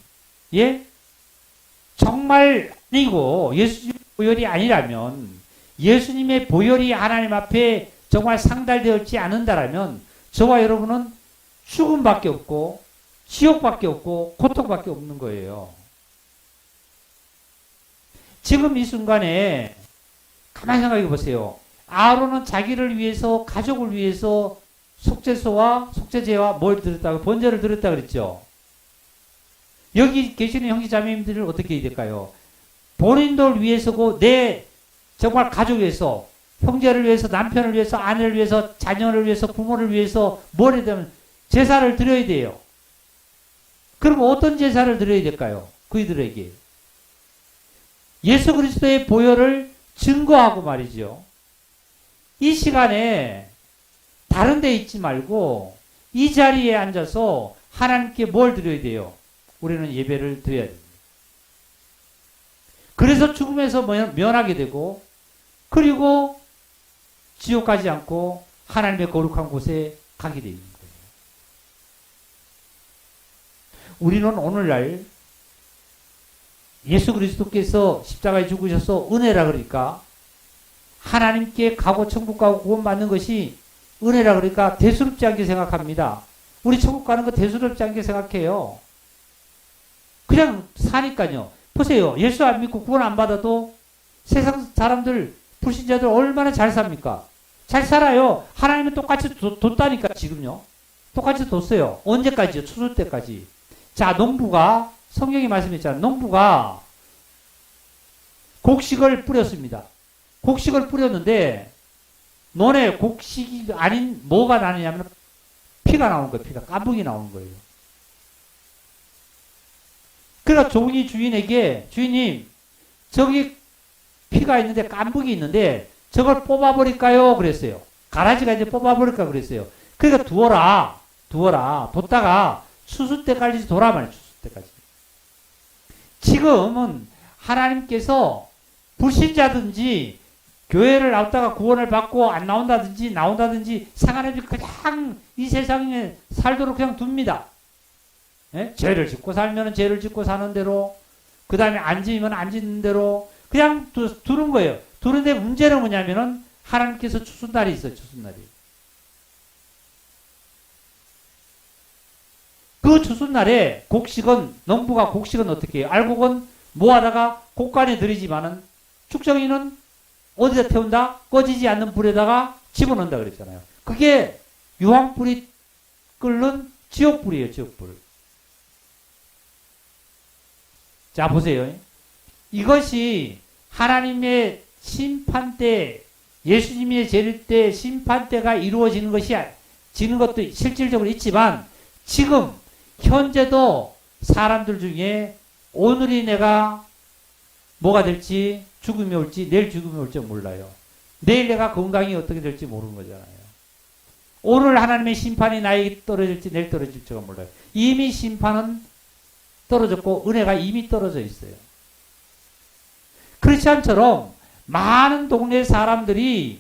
정말 아니고 예수님의 보혈이 아니라면 예수님의 보혈이 하나님 앞에 정말 상달되었지 않는다라면 저와 여러분은 죽음밖에 없고 지옥밖에 없고 고통밖에 없는 거예요. 지금 이 순간에 가만히 생각해 보세요. 아론은 자기를 위해서 가족을 위해서 속죄소와 속죄제와 뭘 드렸다고 번제를 드렸다 그랬죠. 여기 계시는 형제자매님들은 어떻게 해야 될까요? 본인들 위해서고 내 정말 가족 위해서 형제를 위해서 남편을 위해서 아내를 위해서 자녀를 위해서 부모를 위해서 뭘 해야 되면 제사를 드려야 돼요. 그럼 어떤 제사를 드려야 될까요? 그이들에게 예수 그리스도의 보혈을 증거하고 말이죠. 이 시간에 다른 데 있지 말고 이 자리에 앉아서 하나님께 뭘 드려야 돼요? 우리는 예배를 드려야 됩니다. 그래서 죽음에서 면하게 되고 그리고 지옥 가지 않고 하나님의 거룩한 곳에 가게 되는 거예요. 우리는 오늘날 예수 그리스도께서 십자가에 죽으셔서 은혜라 그러니까 하나님께 가고 천국 가고 구원받는 것이 은혜라 그러니까 대수롭지 않게 생각합니다. 우리 천국 가는 거 대수롭지 않게 생각해요. 그냥 사니까요. 보세요. 예수 안 믿고 구원 안 받아도 세상 사람들 불신자들 얼마나 잘 삽니까? 잘 살아요. 하나님은 똑같이 뒀다니까 지금요. 똑같이 뒀어요. 언제까지요? 추수 때까지. 자, 농부가 성경이 말씀했잖아요. 농부가 곡식을 뿌렸습니다. 곡식을 뿌렸는데 논에 곡식이 아닌 뭐가 나느냐면 피가 나오는 거예요. 피가 깐풍이 나오는 거예요. 그러니까 종이 주인에게 주인님 저기 피가 있는데 깐풍이 있는데 저걸 뽑아버릴까요? 그랬어요. 가라지가 이제 뽑아버릴까 그랬어요. 그러니까 두어라. 뒀다가 추수 때까지 둬라 말이에요. 추수 때까지. 지금은 하나님께서 불신자든지 교회를 나왔다가 구원을 받고 안 나온다든지 나온다든지 상관없이 그냥 이 세상에 살도록 그냥 둡니다. 예? 죄를 짓고 살면 죄를 짓고 사는 대로 그 다음에 안 지면 안 짓는 대로 그냥 두는 거예요. 두는데 문제는 뭐냐면은 하나님께서 추수날이 있어요. 추수날이. 그 추수날에 곡식은 농부가 곡식은 어떻게 해요? 알곡은 모아다가 곡간에 들이지만은 축정이는 어디다 태운다? 꺼지지 않는 불에다가 집어넣는다 그랬잖아요. 그게 유황불이 끓는 지옥불이에요. 지옥불. 자 보세요. 이것이 하나님의 심판대, 예수님의 재림 때 심판대가 이루어지는 것이 지는 것도 실질적으로 있지만 지금 현재도 사람들 중에 오늘이 내가 뭐가 될지 죽음이 올지 내일 죽음이 올지 몰라요. 내일 내가 건강이 어떻게 될지 모르는 거잖아요. 오늘 하나님의 심판이 나에게 떨어질지 내일 떨어질지가 몰라요. 이미 심판은 떨어졌고 은혜가 이미 떨어져 있어요. 크리스찬처럼 많은 동네 사람들이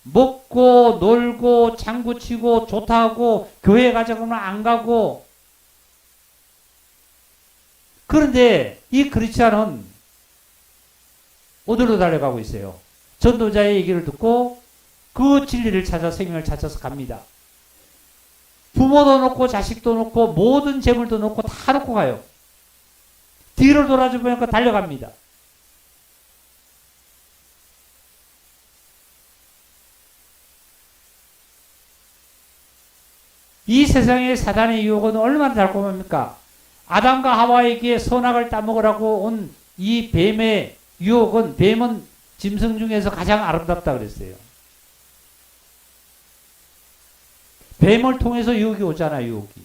먹고 놀고 장구치고 좋다고 교회 가자고는 안 가고, 그런데 이 크리스찬은 어디로 달려가고 있어요? 전도자의 얘기를 듣고 그 진리를 찾아 생명을 찾아서 갑니다. 부모도 놓고 자식도 놓고 모든 재물도 놓고 다 놓고 가요. 뒤를 돌아주면서 달려갑니다. 이 세상의 사단의 유혹은 얼마나 달콤합니까? 아담과 하와에게 선악을 따먹으라고 온 이 뱀의 유혹은, 뱀은 짐승 중에서 가장 아름답다 그랬어요. 뱀을 통해서 유혹이 오잖아요, 유혹이.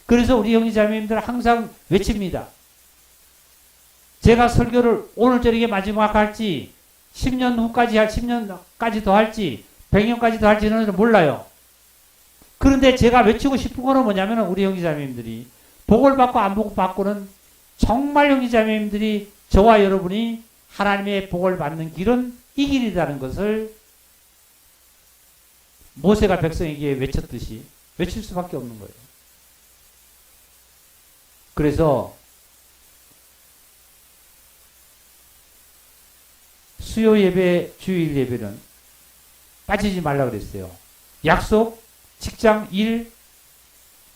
그래서 우리 형제자매님들 항상 외칩니다. 제가 설교를 오늘 저녁에 마지막 할지, 10년 후까지 10년까지 더 할지, 100년까지 더 할지는 몰라요. 그런데 제가 외치고 싶은 거는 뭐냐면 우리 형제자매님들이 복을 받고 안 복 받고는 정말 형제자매님들이 저와 여러분이 하나님의 복을 받는 길은 이 길이라는 것을 모세가 백성에게 외쳤듯이 외칠 수밖에 없는 거예요. 그래서 수요 예배, 주일 예배는 빠지지 말라 그랬어요. 약속, 직장, 일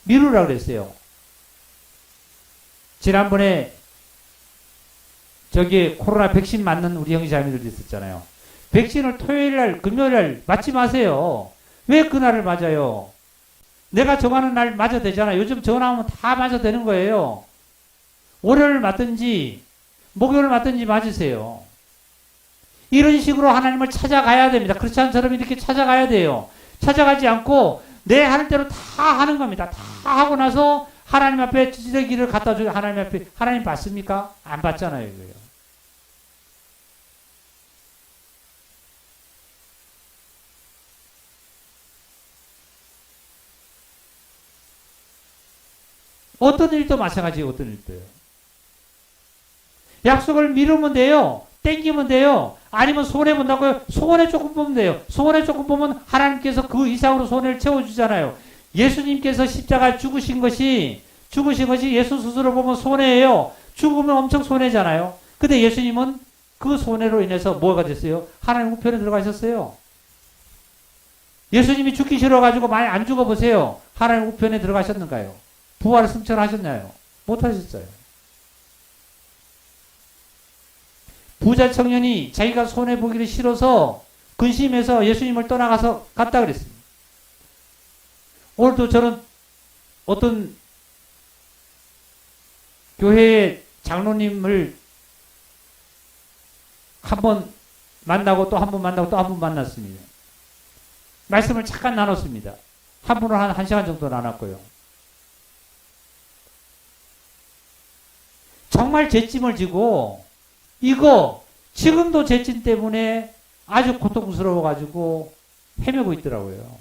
미루라 그랬어요. 지난번에 저기 코로나 백신 맞는 우리 형제자매들 있었잖아요. 백신을 토요일날, 금요일날 맞지 마세요. 왜 그날을 맞아요? 내가 정하는 날 맞아도 되잖아요. 요즘 전화하면 다 맞아도 되는 거예요. 월요일 맞든지 목요일 맞든지 맞으세요. 이런 식으로 하나님을 찾아가야 됩니다. 그렇지 않은 사람이 이렇게 찾아가야 돼요. 찾아가지 않고 내 하는 대로 다 하는 겁니다. 다 하고 나서 하나님 앞에 지새기를 갖다 줘요. 하나님 앞에. 하나님 받습니까? 안 받잖아요. 이거요. 어떤 일도 마찬가지예요. 어떤 일도요. 약속을 미루면 돼요. 땡기면 돼요. 아니면 손해본다고요. 손해 조금 보면 돼요. 손해 조금 보면 하나님께서 그 이상으로 손해를 채워주잖아요. 예수님께서 십자가에 죽으신 것이 예수 스스로 보면 손해예요. 죽으면 엄청 손해잖아요. 근데 예수님은 그 손해로 인해서 뭐가 됐어요? 하나님 우편에 들어가셨어요. 예수님이 죽기 싫어가지고 많이 안 죽어보세요. 하나님 우편에 들어가셨는가요? 부활을 승천하셨나요? 못하셨어요. 부자 청년이 자기가 손해보기를 싫어서 근심해서 예수님을 떠나가서 갔다 그랬습니다. 오늘도 저는 어떤 교회의 장로님을 한 번 만나고 또 한 번 만나고 또 한 번 만났습니다. 말씀을 잠깐 나눴습니다. 한 분은 한 1시간 정도 나눴고요. 정말 죄짐을 지고 이거 지금도 죄짐 때문에 아주 고통스러워가지고 헤매고 있더라고요.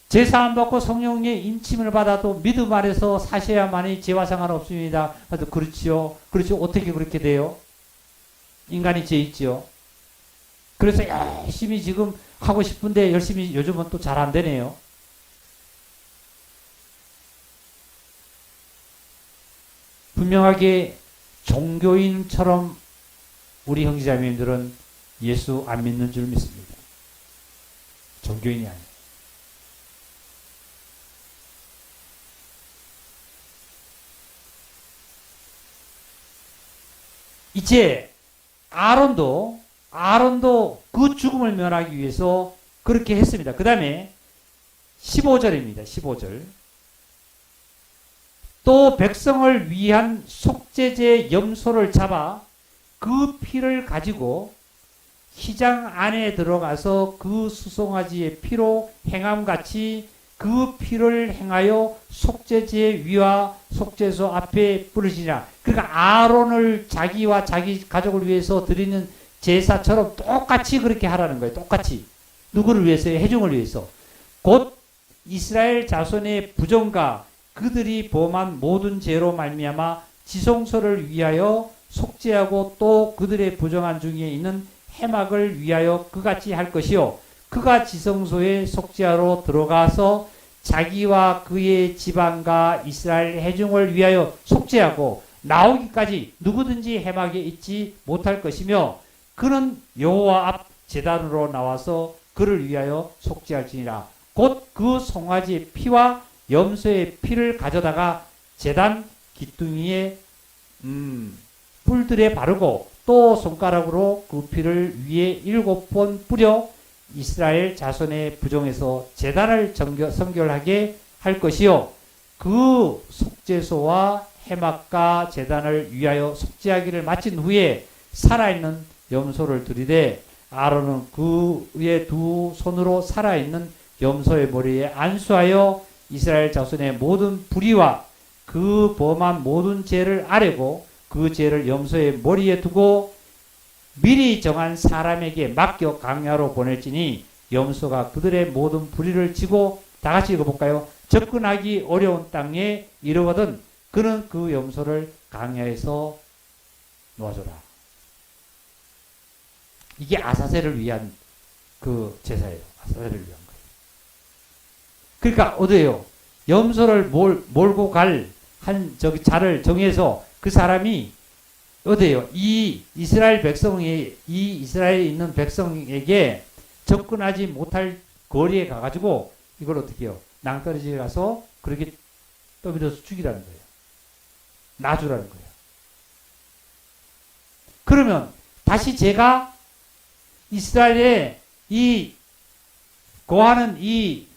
제사 안 받고 성령의 인침을 받아도 믿음 아래서 사셔야만이 죄와 상관없습니다. 그래서 그렇지요. 그렇죠. 어떻게 그렇게 돼요? 인간이 죄 있지요. 그래서 열심히 지금 하고 싶은데 열심히 요즘은 또 잘 안 되네요. 분명하게 종교인처럼 우리 형제자매님들은 예수 안 믿는 줄 믿습니다. 종교인이 아니에요. 이제 아론도 그 죽음을 면하기 위해서 그렇게 했습니다. 그 다음에 15절입니다. 15절. 또 백성을 위한 속죄제 염소를 잡아 그 피를 가지고 휘장 안에 들어가서 그 수송아지의 피로 행함같이 그 피를 행하여 속죄제 위와 속죄소 앞에 뿌리시라. 그러니까 아론을 자기와 자기 가족을 위해서 드리는 제사처럼 똑같이 그렇게 하라는 거예요. 똑같이. 누구를 위해서요? 회중을 위해서. 곧 이스라엘 자손의 부정과 그들이 범한 모든 죄로 말미암아 지성소를 위하여 속죄하고 또 그들의 부정한 중에 있는 해막을 위하여 그같이 할 것이요. 그가 지성소에 속죄하러 들어가서 자기와 그의 지방과 이스라엘 회중을 위하여 속죄하고 나오기까지 누구든지 해막에 있지 못할 것이며 그는 여호와 앞 제단으로 나와서 그를 위하여 속죄할지니라. 곧 그 송아지의 피와 염소의 피를 가져다가 제단 기둥이에 뿔들에 바르고 또 손가락으로 그 피를 위에 7번 뿌려 이스라엘 자손의 부종에서 제단을 성결하게 할 것이요. 그 속죄소와 해막과 제단을 위하여 속죄하기를 마친 후에 살아있는 염소를 들이되 아론은 그의 두 손으로 살아있는 염소의 머리에 안수하여 이스라엘 자손의 모든 불의와 그 범한 모든 죄를 아뢰고 그 죄를 염소의 머리에 두고 미리 정한 사람에게 맡겨 강야로 보낼지니 염소가 그들의 모든 불의를 지고 다 같이 읽어볼까요? 접근하기 어려운 땅에 이르거든 그는 그 염소를 강야에서 놓아줘라. 이게 아사셀을 위한 그 제사예요. 아사셀을 위한 거예요. 그러니까 어디에요? 염소를 몰고 갈 자를 정해서 그 사람이 어디에요? 이 이스라엘에 있는 백성에게 접근하지 못할 거리에 가가지고 이걸 어떻게 해요? 낭떠러지에 가서 그렇게 떠밀어서 죽이라는 거예요. 놔주라는 거예요. 그러면 다시 제가 이스라엘에 거하는 이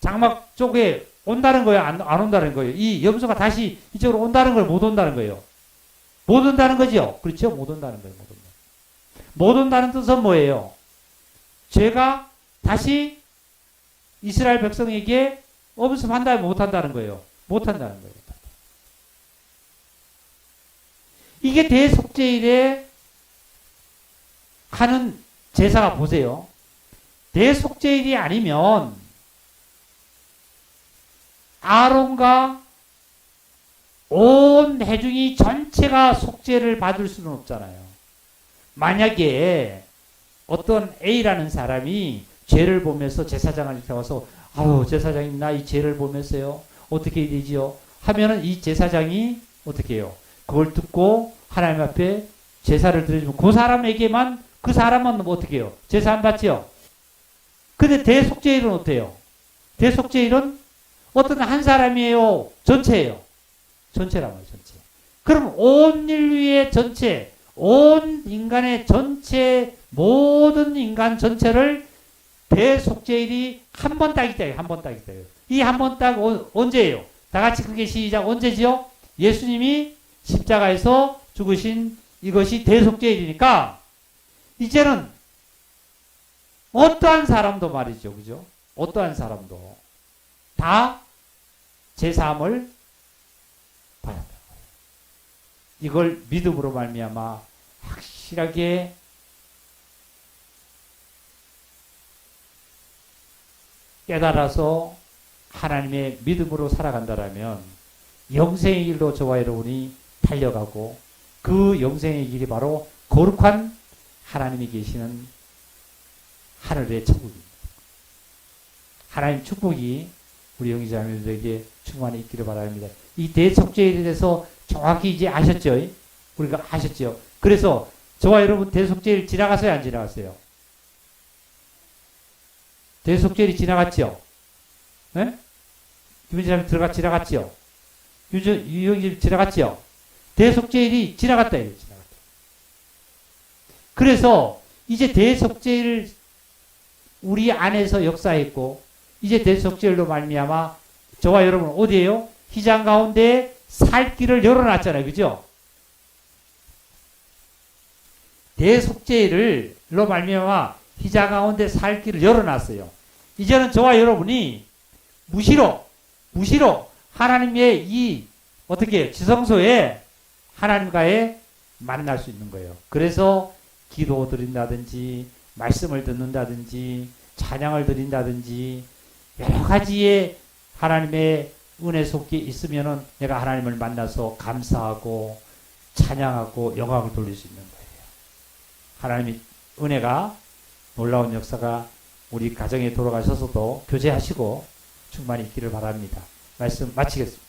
장막 쪽에 온다는 거예요? 안 온다는 거예요? 이 염소가 다시 이쪽으로 온다는 거예요? 못 온다는 거예요? 못 온다는 거죠? 그렇죠? 못 온다는 거예요. 못 온다는 뜻은 뭐예요? 죄가 다시 이스라엘 백성에게 엄습한다면 못한다는 거예요. 못한다는 거예요. 이게 대속죄일에 하는 제사가 보세요. 대속죄일이 아니면 아론과 온 회중이 전체가 속죄를 받을 수는 없잖아요. 만약에 어떤 A라는 사람이 죄를 보면서 제사장을 이렇게 와서 아유 제사장님 나 이 죄를 보면서요 어떻게 해야 되지요? 하면은 이 제사장이 어떻게 해요? 그걸 듣고 하나님 앞에 제사를 드려주면 그 사람에게만 그 사람은 어떻게 해요? 제사 안 받지요? 근데 대속죄일은 어때요? 대속죄일은 어떤 한 사람이에요? 전체예요? 전체란 말이에요. 전체. 그럼 온 인류의 전체, 온 인간의 전체, 모든 인간 전체를 대속죄일이 한 번 딱 있다. 한 번 딱 있다. 이 한 번 딱 언제예요? 다 같이 그게 시작. 언제지요? 예수님이 십자가에서 죽으신 이것이 대속죄일이니까 이제는 어떠한 사람도 말이죠. 그죠? 어떠한 사람도 다 제사함을 받아야 한다. 이걸 믿음으로 말미암아 확실하게 깨달아서 하나님의 믿음으로 살아간다라면 영생의 길로 저와 여러분이 달려가고 그 영생의 길이 바로 거룩한 하나님이 계시는 하늘의 천국입니다. 하나님 축복이 우리 형제자매들에게 충만히 있기를 바랍니다. 이 대속죄일에 대해서 정확히 이제 아셨죠? 우리가 아셨죠? 그래서 저와 여러분 대속죄일 지나갔어요? 안 지나갔어요? 대속죄일이 지나갔죠? 네? 유민자매 지나갔죠? 유영집 지나갔죠? 대속죄일이 지나갔다. 지나갔다. 그래서 이제 대속죄일 우리 안에서 역사했고 이제 대속죄일로 말미암아 저와 여러분 어디에요? 휘장 가운데 살 길을 열어놨잖아요. 그죠? 대속죄를로 말미암아 휘장 가운데 살 길을 열어놨어요. 이제는 저와 여러분이 무시로 하나님의 이 어떻게 지성소에 하나님과의 만날 수 있는 거예요. 그래서 기도 드린다든지 말씀을 듣는다든지 찬양을 드린다든지 여러 가지의 하나님의 은혜 속에 있으면은 내가 하나님을 만나서 감사하고 찬양하고 영광을 돌릴 수 있는 거예요. 하나님의 은혜가 놀라운 역사가 우리 가정에 돌아가셔서도 교제하시고 충만히 있기를 바랍니다. 말씀 마치겠습니다.